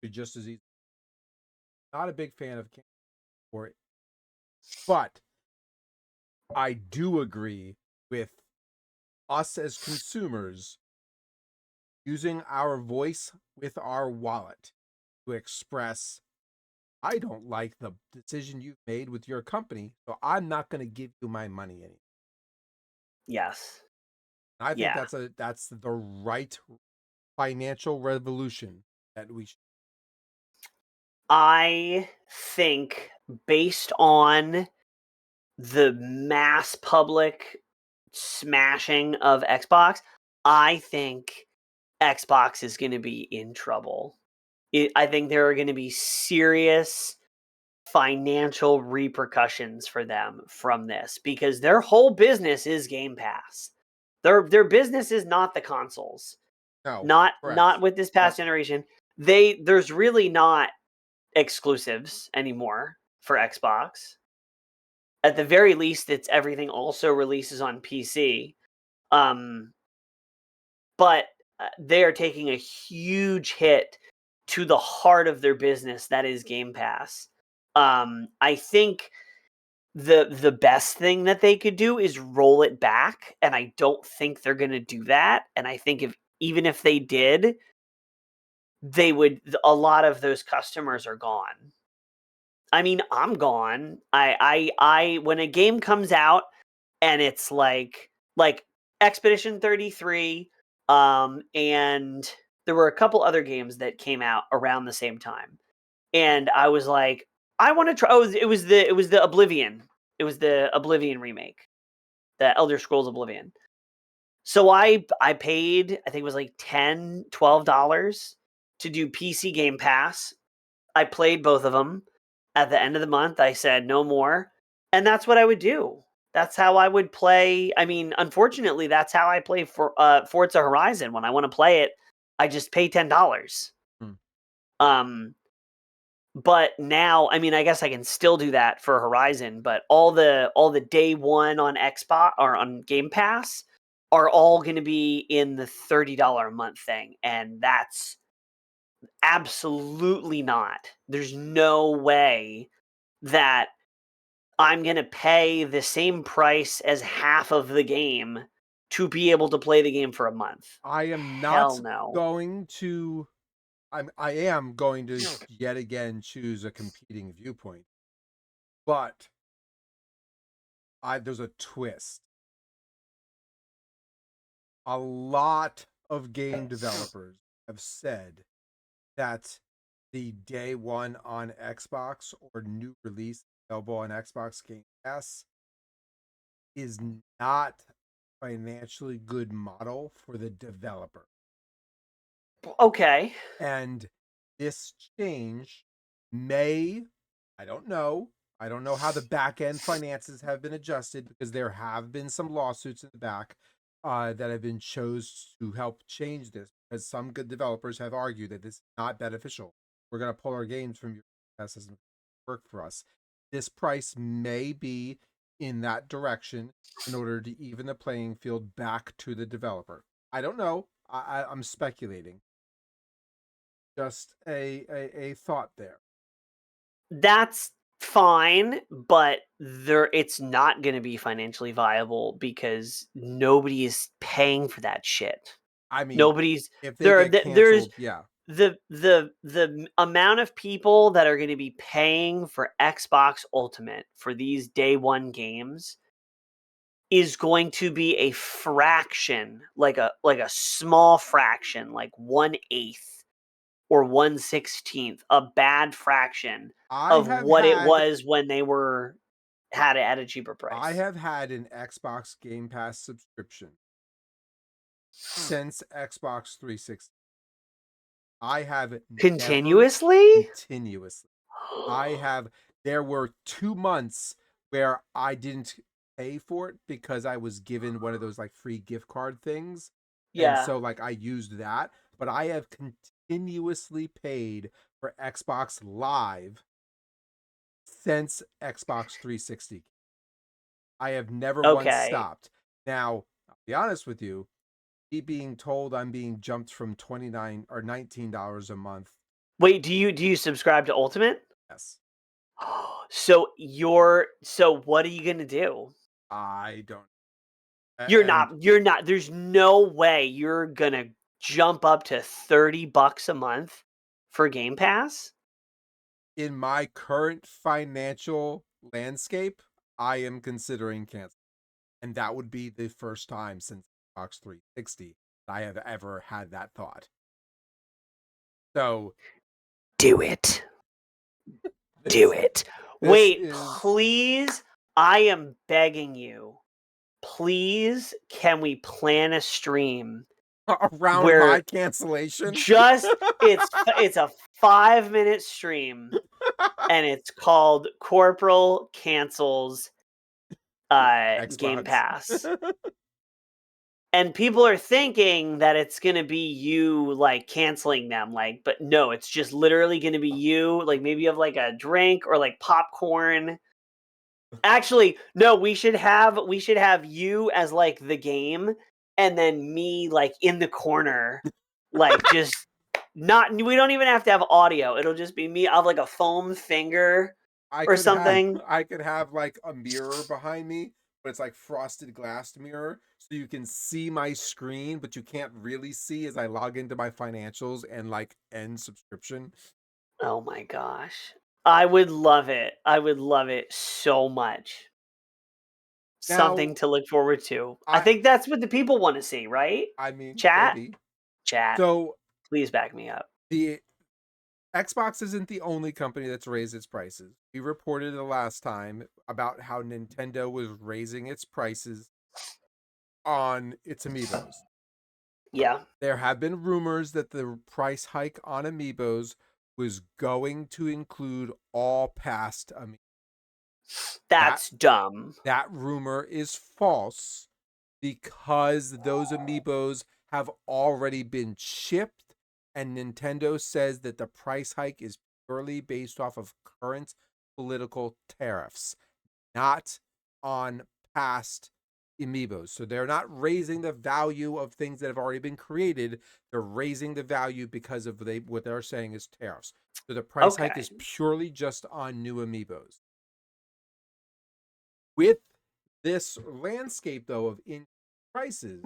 B: just as easy. Not a big fan of cancel for it, but I do agree with us as consumers using our voice with our wallet to express, I don't like the decision you've made with your company, so I'm not going to give you my money anymore.
A: Yes.
B: I think
A: Yeah.
B: that's the right financial revolution that we should.
A: I think based on the mass public smashing of Xbox, I think Xbox is going to be in trouble. I think there are going to be serious financial repercussions for them from this because their whole business is Game Pass. Their business is not the consoles.
B: No,
A: Not
B: correct.
A: with this
B: Yep.
A: past generation. There's really not exclusives anymore for Xbox. At the very least, it's everything also releases on PC. Um, but they are taking a huge hit to the heart of their business, that is Game Pass. I think the best thing that they could do is roll it back, and I don't think they're going to do that. And I think if even if they did, they would. A lot of those customers are gone. I mean, I'm gone. I when a game comes out and it's like Expedition 33, and there were a couple other games that came out around the same time, and I was like, I want to try. Oh, it was the Oblivion. It was the Oblivion remake, the Elder Scrolls Oblivion. So I paid, I think it was like $10, $12 to do PC Game Pass. I played both of them. At the end of the month, I said no more, and that's what I would do. That's how I would play. I mean, unfortunately, that's how I play for Forza Horizon. When I want to play it, I just pay $10.
B: Hmm.
A: Um, but now, I mean, I guess I can still do that for Horizon, but all the day one on Xbox or on Game Pass are all going to be in the $30 a month thing, and that's absolutely not. There's no way that I'm going to pay the same price as half of the game to be able to play the game for a month.
B: I am
A: Hell
B: not
A: no.
B: going to I am going to yet again choose a competing viewpoint. But there's a twist. A lot of game developers have said that the day one on Xbox or new release available on Xbox Game Pass is not financially good model for the developer.
A: Okay.
B: And this change may, I don't know. I don't know how the back end finances have been adjusted, because there have been some lawsuits in the back that have been chose to help change this, because some good developers have argued that this is not beneficial. We're going to pull our games from your test doesn't work for us. This price may be in that direction in order to even the playing field back to the developer. I don't know. I'm speculating. Just a thought there.
A: That's fine, but it's not going to be financially viable because nobody is paying for that shit.
B: I mean,
A: Nobody's
B: if they
A: there.
B: get
A: There's
B: canceled, yeah.
A: the amount of people that are going to be paying for Xbox Ultimate for these day one games is going to be a fraction, like a small fraction, like 1/8 or 1/16, a bad fraction
B: I
A: of
B: have
A: what it
B: had
A: was when they had it at a cheaper
B: I
A: price.
B: have had an Xbox Game Pass subscription since Xbox 360. I have never
A: Continuously?
B: continuously. I have There were 2 months where I didn't pay for it because I was given one of those like free gift card things. And
A: Yeah.
B: so like I used that, but I have continuously paid for Xbox Live since Xbox 360. I have never once
A: Okay.
B: stopped. Now, I'll be honest with you, me being told I'm being jumped from 29 or $19 a month.
A: Wait, do you subscribe to Ultimate?
B: Yes.
A: So what are you gonna do?
B: I don't.
A: You're
B: And
A: not you're not there's no way you're gonna jump up to $30 a month for Game Pass?
B: in my current financial landscape, I am considering cancel. And that would be the first time since Xbox 360 that I have ever had that thought. So
A: Do it. Do
B: this
A: it.
B: this
A: Wait,
B: is
A: please, I am begging you. Please, can we plan a stream
B: around my
A: where
B: cancellation.
A: just it's a 5-minute stream and it's called Corporal Cancels Game
B: Xbox.
A: Pass. And people are thinking that it's gonna be you like canceling them, like, but no, it's just literally gonna be you. Like maybe you have like a drink or like popcorn. Actually, no, we should have you as like the game, and then me like in the corner, like just not. We don't even have to have audio. It'll just be me. I have like a foam finger
B: I
A: or
B: could have
A: something.
B: I could have like a mirror behind me, but it's like frosted glass mirror, so you can see my screen, but you can't really see as I log into my financials and like end subscription.
A: Oh my gosh. I would love it. I would love it so much.
B: Now,
A: Something to look forward to. I
B: I
A: think that's what the people want to see, right?
B: I mean,
A: Chat?
B: maybe.
A: Chat.
B: So
A: Please back me up.
B: the Xbox isn't the only company that's raised its prices. We reported the last time about how Nintendo was raising its prices on its amiibos.
A: Yeah,
B: There have been rumors that the price hike on amiibos was going to include all past amiibos. That
A: that's dumb.
B: that rumor is false because those amiibos have already been shipped, and Nintendo says that the price hike is purely based off of current political tariffs, not on past amiibos. So they're not raising the value of things that have already been created. They're raising the value because of what they're saying is tariffs. So the price hike
A: Okay.
B: is purely just on new amiibos. With this landscape, though, of in prices,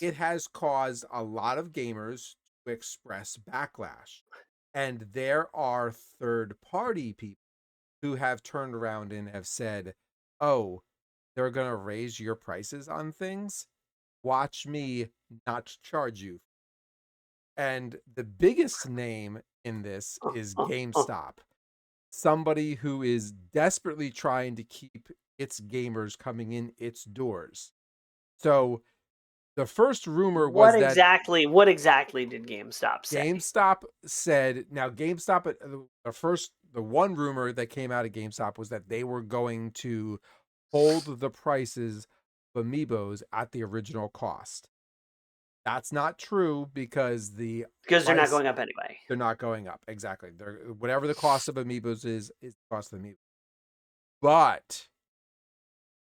B: it has caused a lot of gamers to express backlash. And there are third party people who have turned around and have said, oh, they're going to raise your prices on things. Watch me not charge you. And the biggest name in this
A: Uh,
B: is
A: uh, uh.
B: GameStop, somebody who is desperately trying to keep its gamers coming in its doors. So the first rumor
A: What
B: was that
A: exactly what exactly did GameStop say?
B: GameStop said, now GameStop, the one rumor that came out of GameStop was that they were going to hold the prices of amiibos at the original cost. That's not true because the
A: Because they're not
B: price,
A: going up anyway.
B: they're not going up. Exactly. They're whatever the cost of amiibos is the cost of amiibos. But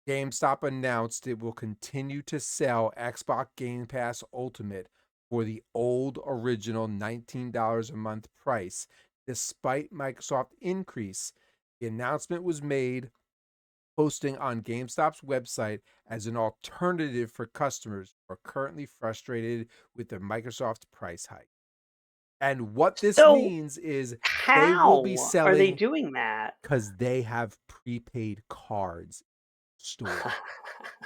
B: GameStop announced it will continue to sell Xbox Game Pass Ultimate for the old original $19 a month price, despite Microsoft increase. The announcement was made posting on GameStop's website as an alternative for customers who are currently frustrated with the Microsoft price hike. And what this
A: So
B: means is they will be
A: how are they
B: selling
A: doing that?
B: because they have prepaid cards store.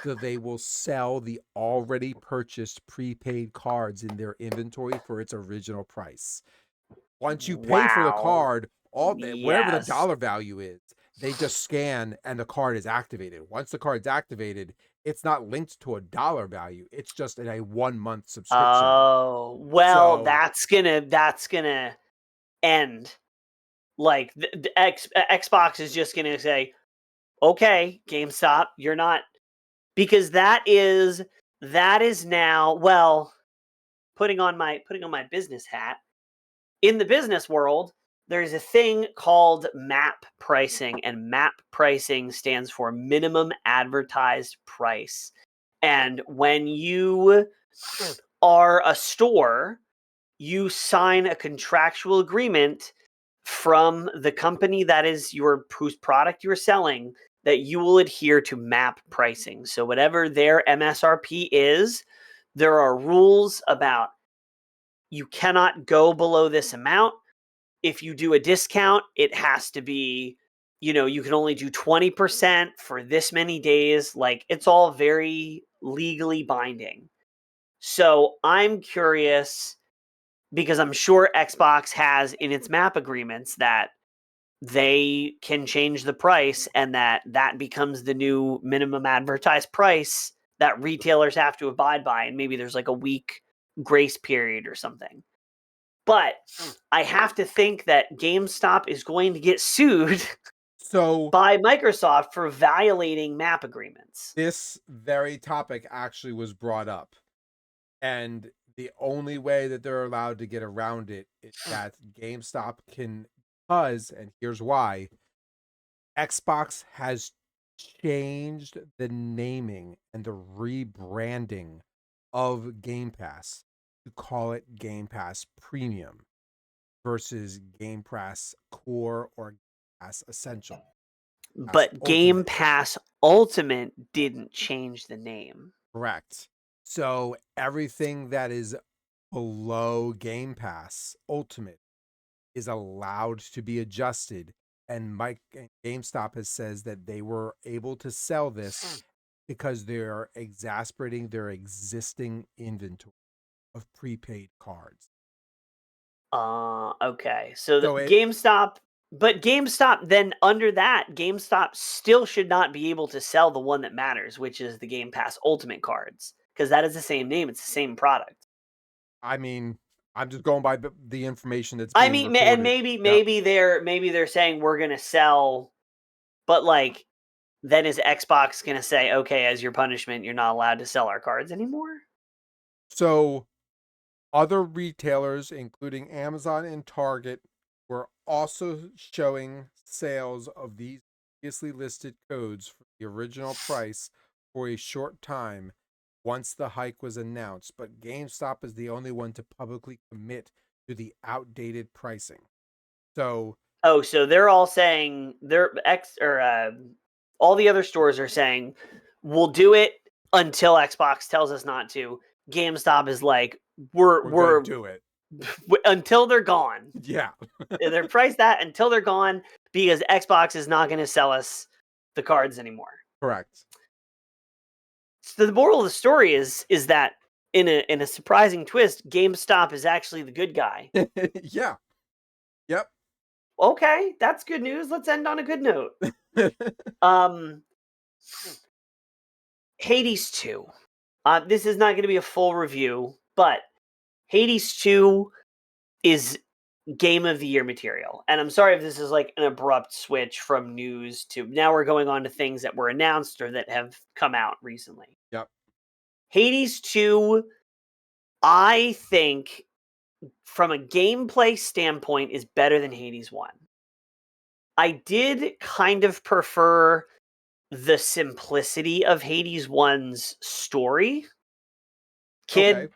B: So they will sell the already purchased prepaid cards in their inventory for its original price. Once you pay for the
A: Wow.
B: card, whatever the
A: Yes.
B: dollar value is, they just scan and the card is activated. Once the card's activated, it's not linked to a dollar value. It's just in a 1 month subscription.
A: Oh, well,
B: So
A: that's gonna end. Like Xbox is just gonna say, "Okay, GameStop, you're not," because that is now, well, putting on my business hat. In the business world, there's a thing called MAP pricing, and MAP pricing stands for minimum advertised price. And when you are a store, you sign a contractual agreement from the company that is whose product you're selling, that you will adhere to MAP pricing. So whatever their MSRP is, there are rules about you cannot go below this amount. If you do a discount, it has to be, you can only do 20% for this many days. Like, it's all very legally binding. So I'm curious, because I'm sure Xbox has in its map agreements that they can change the price, and that becomes the new minimum advertised price that retailers have to abide by. And maybe there's like a week grace period or something. But I have to think that GameStop is going to get sued
B: so
A: by Microsoft for violating map agreements.
B: this very topic actually was brought up. And the only way that they're allowed to get around it is that GameStop can, because, and here's why, Xbox has changed the naming and the rebranding of Game Pass to call it Game Pass Premium versus Game Pass Core or Game Pass Essential. Pass
A: But Game
B: Ultimate.
A: Pass Ultimate didn't change the name.
B: Correct. So everything that is below Game Pass Ultimate is allowed to be adjusted. And GameStop has says that they were able to sell this because they're exasperating their existing inventory of prepaid cards.
A: Okay. So the
B: So it,
A: GameStop, then under that, GameStop still should not be able to sell the one that matters, which is the Game Pass Ultimate cards, because that is the same name. It's the same product.
B: I mean, I'm just going by the information that's
A: I
B: being
A: mean, and
B: recorded.
A: maybe
B: Yep.
A: maybe they're saying we're gonna sell, but like, then is Xbox gonna say, okay, as your punishment, you're not allowed to sell our cards anymore?
B: So other retailers, including Amazon and Target, were also showing sales of these previously listed codes for the original price for a short time once the hike was announced, but GameStop is the only one to publicly commit to the outdated pricing. So,
A: Oh, so they're all saying all the other stores are saying we'll do it until Xbox tells us not to. GameStop is like,
B: we're going to
A: we're
B: do it.
A: until they're gone.
B: Yeah.
A: They're priced that until they're gone, because Xbox is not going to sell us the cards anymore.
B: Correct.
A: So the moral of the story is that in a surprising twist, GameStop is actually the good guy.
B: Yeah. Yep.
A: Okay, that's good news. Let's end on a good note. Um, Hades 2. This is not going to be a full review, but Hades 2 is game of the year material. And I'm sorry if this is like an abrupt switch from news to now we're going on to things that were announced or that have come out recently.
B: Yep.
A: Hades 2, I think, from a gameplay standpoint, is better than Hades 1. I did kind of prefer the simplicity of Hades 1's story.
B: Okay.
A: Kid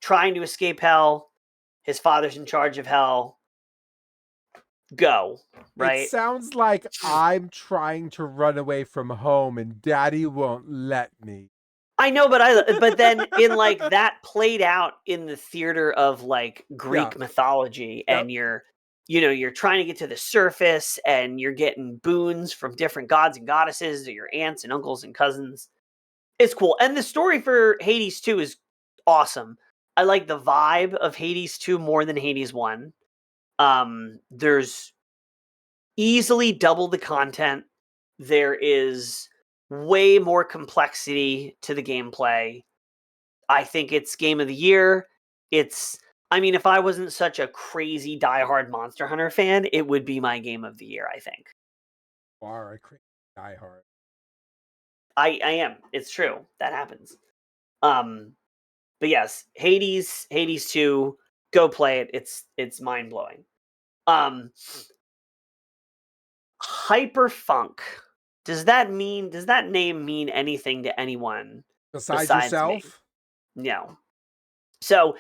A: trying to escape hell, his father's in charge of hell, go,
B: It
A: right?
B: sounds like I'm trying to run away from home and daddy won't let me.
A: I know, but then in like that played out in the theater of like
B: Yeah.
A: Greek mythology,
B: Yep.
A: and you're trying to get to the surface, and you're getting boons from different gods and goddesses, or your aunts and uncles and cousins. It's cool, and the story for Hades 2 is awesome. I like the vibe of Hades 2 more than Hades 1. There's easily double the content. There is way more complexity to the gameplay. I think it's game of the year. I mean, if I wasn't such a crazy diehard Monster Hunter fan, it would be my game of the year, I think.
B: Bar, I crazy die hard.
A: I am. It's true. That happens. But yes, Hades 2, go play it. It's mind-blowing. Um Hyperfunk. Does that name mean anything to anyone
B: Besides
A: besides me?
B: yourself?
A: No. So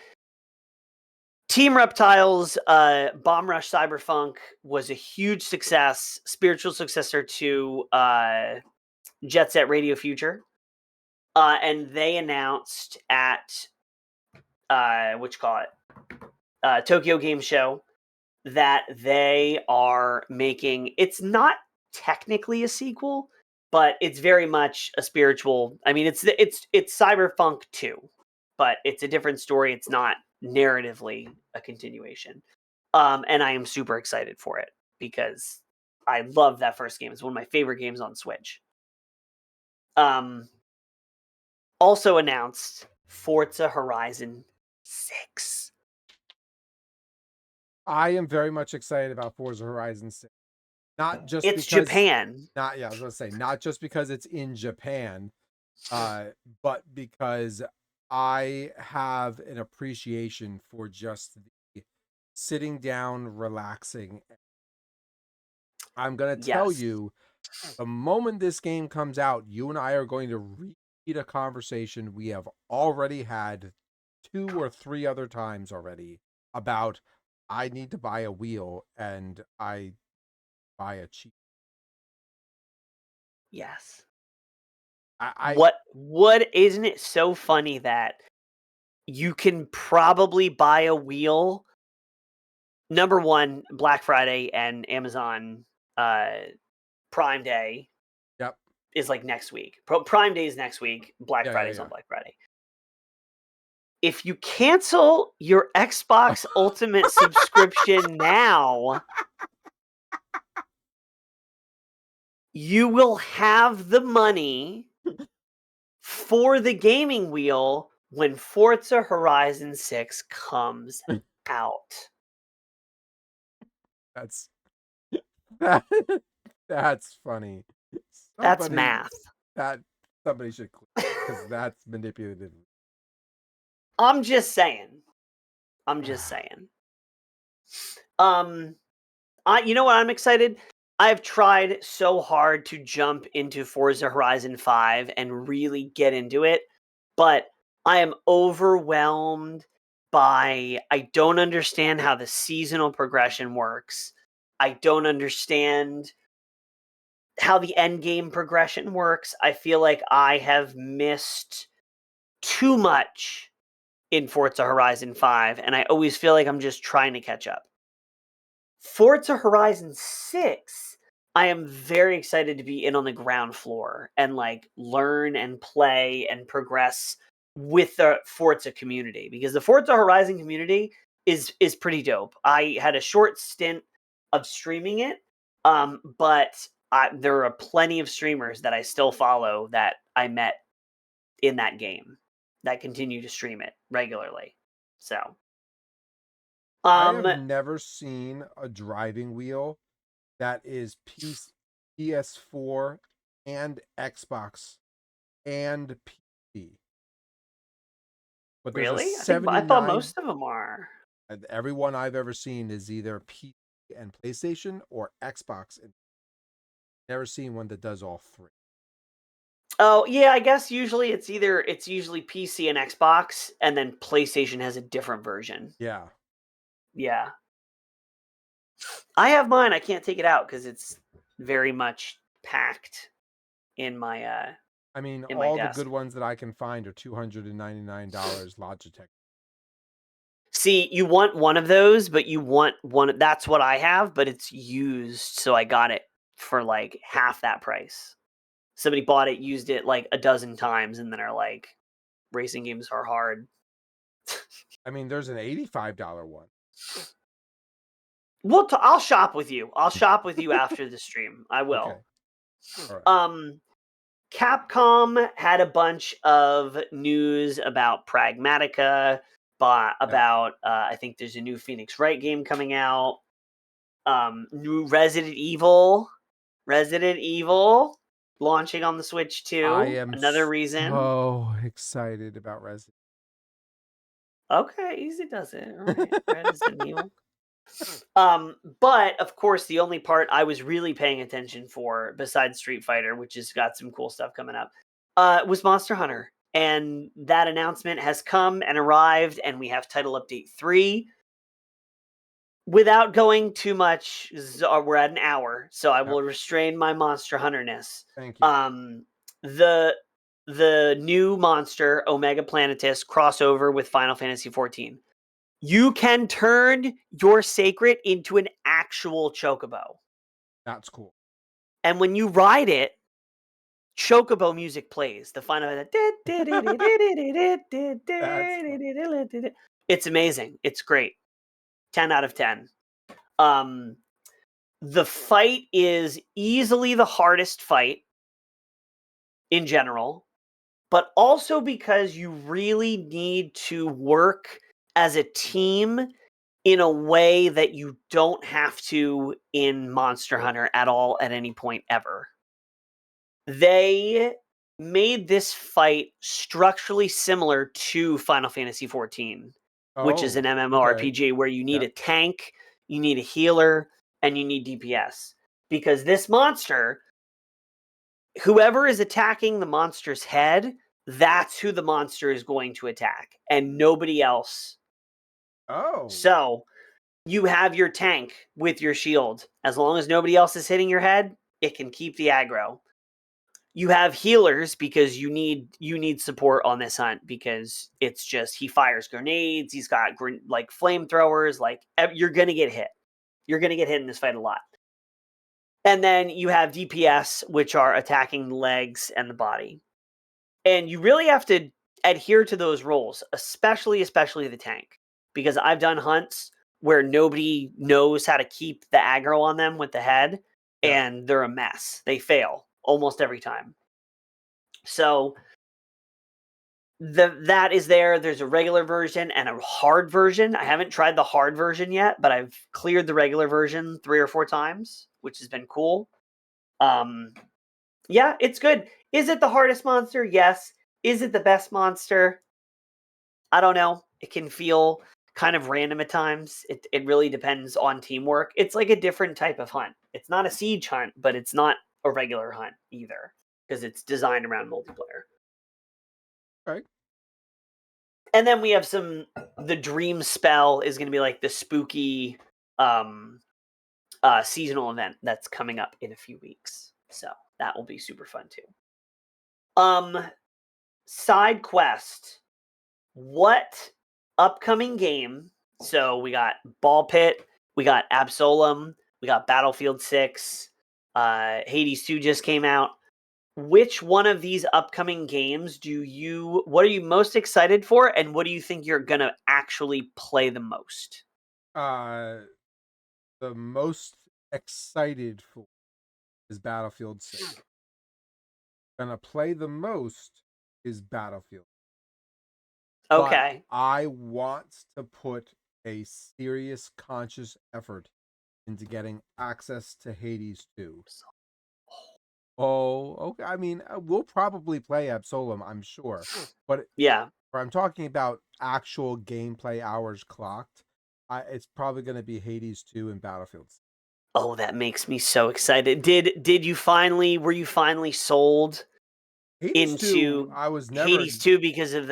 A: Team Reptile's Bomb Rush Cyberfunk was a huge success, spiritual successor to Jet Set Radio Future. And they announced at Tokyo Game Show that they are making, it's not technically a sequel, but it's very much a spiritual. I mean, it's Cyberpunk 2, but it's a different story. It's not narratively a continuation. And I am super excited for it because I love that first game. It's one of my favorite games on Switch. Also announced Forza Horizon 6.
B: I am very much excited about Forza Horizon 6. Not just
A: It's
B: because
A: Japan.
B: I was gonna say, not just because it's in Japan, but because I have an appreciation for just the sitting down, relaxing. I'm gonna tell
A: Yes.
B: you, the moment this game comes out, you and I are going to repeat a conversation we have already had 2 or 3 other times already about I need to buy a wheel and I buy a cheap.
A: Yes.
B: I
A: What isn't it so funny that you can probably buy a wheel, number one, Black Friday and Amazon Prime Day
B: yep.
A: is like next week. Prime Day is next week. Black
B: Yeah, yeah,
A: Friday's on
B: yeah.
A: Black Friday. If you cancel your Xbox Ultimate subscription now, you will have the money for the gaming wheel when Forza Horizon 6 comes out.
B: That's that, that's funny.
A: That's
B: Somebody
A: math.
B: that somebody should because that's manipulative.
A: I'm just saying. I'm just saying. Um, you know what? I'm excited. I've tried so hard to jump into Forza Horizon 5 and really get into it, but I am overwhelmed by, I don't understand how the seasonal progression works. I don't understand how the end game progression works. I feel like I have missed too much in Forza Horizon 5, and I always feel like I'm just trying to catch up. Forza Horizon 6, I am very excited to be in on the ground floor and like learn and play and progress with the Forza community, because the Forza Horizon community is pretty dope. I had a short stint of streaming it, but there are plenty of streamers that I still follow that I met in that game that continue to stream it regularly. So,
B: I
A: um,
B: have never seen a driving wheel that is PS4 and Xbox and PC. But there's a
A: really, I thought
B: 79.
A: most of them are.
B: Everyone I've ever seen is either PC and PlayStation or Xbox. And never seen one that does all three.
A: Oh yeah, I guess it's usually PC and Xbox, and then PlayStation has a different version.
B: Yeah.
A: Yeah. I have mine. I can't take it out because it's very much packed in my
B: I mean,
A: in my
B: all the
A: desk.
B: good ones that I can find are $299 Logitech.
A: See, you want one of those, but you want one. That's what I have, but it's used, so I got it for like half that price. Somebody bought it, used it like a dozen times, and then are like, "Racing games are hard."
B: I mean, there's an $85 one.
A: I'll shop with you. I'll shop with you after the stream. I
B: Okay.
A: will.
B: All right.
A: Capcom had a bunch of news about Pragmatica, about I think there's a new Phoenix Wright game coming out. New Resident Evil launching on the Switch
B: I
A: too.
B: am
A: Another reason.
B: so excited about Resident.
A: Okay, easy does it. All right, Resident Evil. But of course, the only part I was really paying attention for, besides Street Fighter, which has got some cool stuff coming up, was Monster Hunter. And that announcement has come and arrived, and we have Title Update 3. Without going too much, we're at an hour, so I will restrain my Monster Hunter-ness.
B: Thank you.
A: The new monster, Omega Planetus, crossover with Final Fantasy XIV. You can turn your Sacred into an actual chocobo.
B: That's cool.
A: And when you ride it, chocobo music plays. The final. It's amazing. It's great. 10 out of 10. The fight is easily the hardest fight in general, but also because you really need to work as a team in a way that you don't have to in Monster Hunter at all at any point ever. They made this fight structurally similar to Final Fantasy XIV, which is an MMORPG where you need a tank, you need a healer, and you need DPS. Because this monster, whoever is attacking the monster's head, that's who the monster is going to attack, and nobody else.
B: Oh.
A: So you have your tank with your shield. As long as nobody else is hitting your head, it can keep the aggro. You have healers because you need support on this hunt, because it's just he fires grenades, he's got like flamethrowers, like you're going to get hit. You're going to get hit in this fight a lot. And then you have DPS, which are attacking the legs and the body. And you really have to adhere to those roles, especially the tank, because I've done hunts where nobody knows how to keep the aggro on them with the head, and they're a mess. They fail almost every time. So that is there. There's a regular version and a hard version. I haven't tried the hard version yet, but I've cleared the regular version 3 or 4 times, which has been cool. Yeah, it's good. Is it the hardest monster? Yes. Is it the best monster? I don't know. It can feel kind of random at times. It really depends on teamwork. It's like a different type of hunt. It's not a siege hunt, but it's not a regular hunt either, because it's designed around multiplayer.
B: Right.
A: And then we have the dream spell is going to be like the spooky seasonal event that's coming up in a few weeks. So that will be super fun too. Side quest. What upcoming game? So we got Ball Pit, we got Absolem, we got Battlefield 6, Hades 2 just came out. Which one of these upcoming games what are you most excited for, and what do you think you're going to actually play the most?
B: The most excited for is Battlefield 6. Gonna play the most is Battlefield.
A: Okay.
B: But I want to put a serious conscious effort into getting access to Hades 2. Oh, okay. I mean, we'll probably play Absolem, I'm sure. But
A: yeah,
B: I'm talking about actual gameplay hours clocked. It's probably going to be Hades 2 and Battlefield.
A: Oh, that makes me so excited. Were you finally sold
B: Hades 2,
A: into
B: I was never
A: Hades 2 because of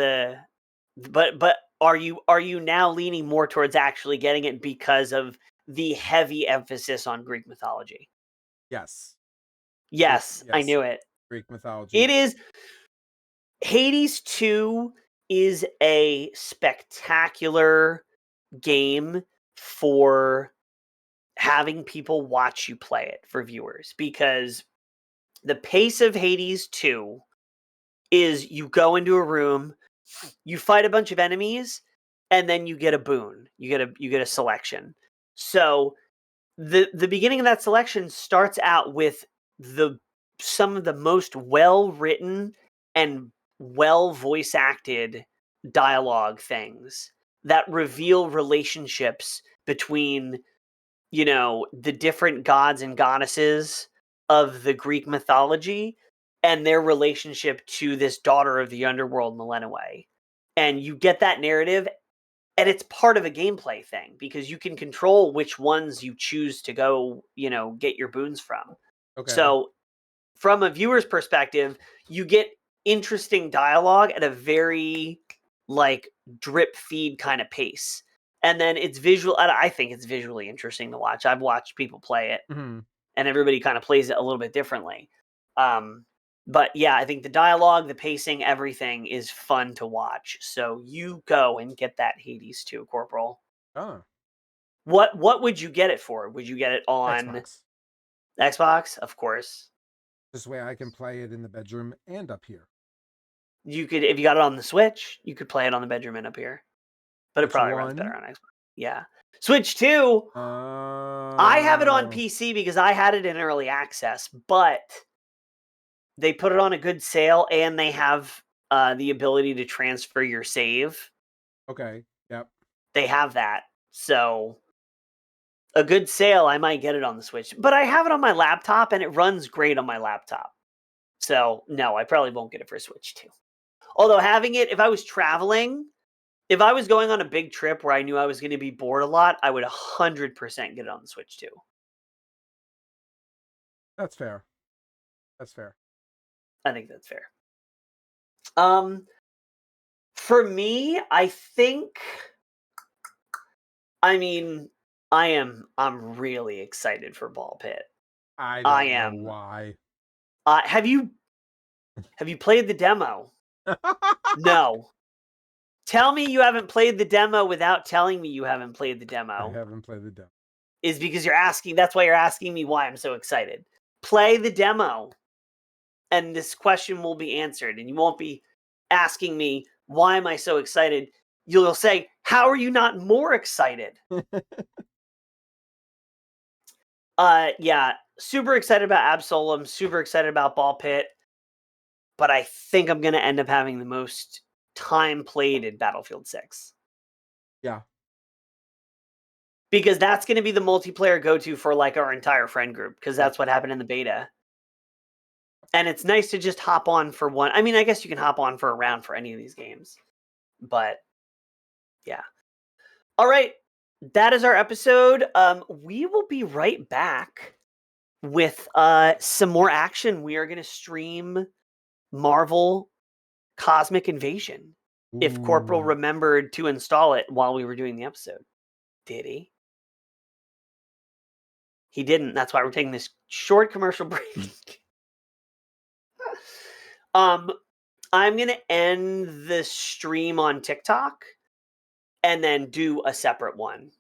A: but are you now leaning more towards actually getting it because of the heavy emphasis on Greek mythology.
B: Yes.
A: Yes, I knew it.
B: Greek mythology.
A: It is. Hades 2 is a spectacular game for having people watch you play it for viewers, because the pace of Hades 2 is you go into a room, you fight a bunch of enemies, and then you get a boon. You get a selection. So the beginning of that selection starts out with some of the most well-written and well voice acted dialogue things that reveal relationships between, the different gods and goddesses of the Greek mythology and their relationship to this daughter of the underworld, Melenaway. And you get that narrative, and it's part of a gameplay thing because you can control which ones you choose to go, get your boons from.
B: Okay.
A: So from a viewer's perspective, you get interesting dialogue at a very drip feed kind of pace. And then it's visual. I think it's visually interesting to watch. I've watched people play it, and everybody kind of plays it a little bit differently. But yeah, I think the dialogue, the pacing, everything is fun to watch. So you go and get that Hades 2, Corporal.
B: Oh.
A: What would you get it for? Would you get it on Xbox? Of course.
B: This way I can play it in the bedroom and up here.
A: You could, if you got it on the Switch, you could play it on the bedroom and up here. But it probably runs better on Xbox. Yeah. Switch 2. I have it on PC because I had it in early access, but they put it on a good sale, and they have the ability to transfer your save.
B: Okay. Yep.
A: They have that. So a good sale, I might get it on the Switch. But I have it on my laptop, and it runs great on my laptop. So no, I probably won't get it for Switch 2. Although having it, if I was traveling, if I was going on a big trip where I knew I was going to be bored a lot, I would 100% get it on the Switch 2.
B: That's fair. That's fair.
A: I think that's fair. For me, I think, I'm really excited for Ball Pit.
B: I don't know why.
A: Have you played the demo? No. Tell me you haven't played the demo without telling me you haven't played the demo.
B: I haven't played the demo.
A: Is because that's why you're asking me why I'm so excited. Play the demo, and this question will be answered, and you won't be asking me, why am I so excited? You'll say, how are you not more excited? Yeah, super excited about Absolem, super excited about Ball Pit, but I think I'm going to end up having the most time played in Battlefield 6.
B: Yeah.
A: Because that's going to be the multiplayer go-to for our entire friend group, because that's what happened in the beta. And it's nice to just hop on for one. I mean, I guess you can hop on for a round for any of these games. But yeah. All right. That is our episode. We will be right back with some more action. We are going to stream Marvel Cosmic Invasion. If Corporal remembered to install it while we were doing the episode. Did he? He didn't. That's why we're taking this short commercial break. I'm going to end the stream on TikTok and then do a separate one.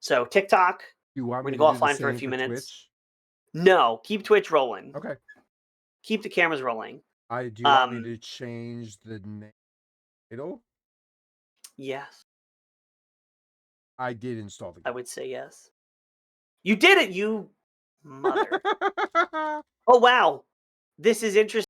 A: So TikTok,
B: You want
A: we're
B: me
A: going
B: to
A: to go
B: do the
A: offline for a
B: same
A: few
B: for
A: minutes.
B: Twitch?
A: No, keep Twitch rolling.
B: Okay.
A: Keep the cameras rolling.
B: Do you want me to change the title?
A: Yes.
B: I did install the game.
A: I would say yes. You did it, you mother. Oh, wow. This is interesting.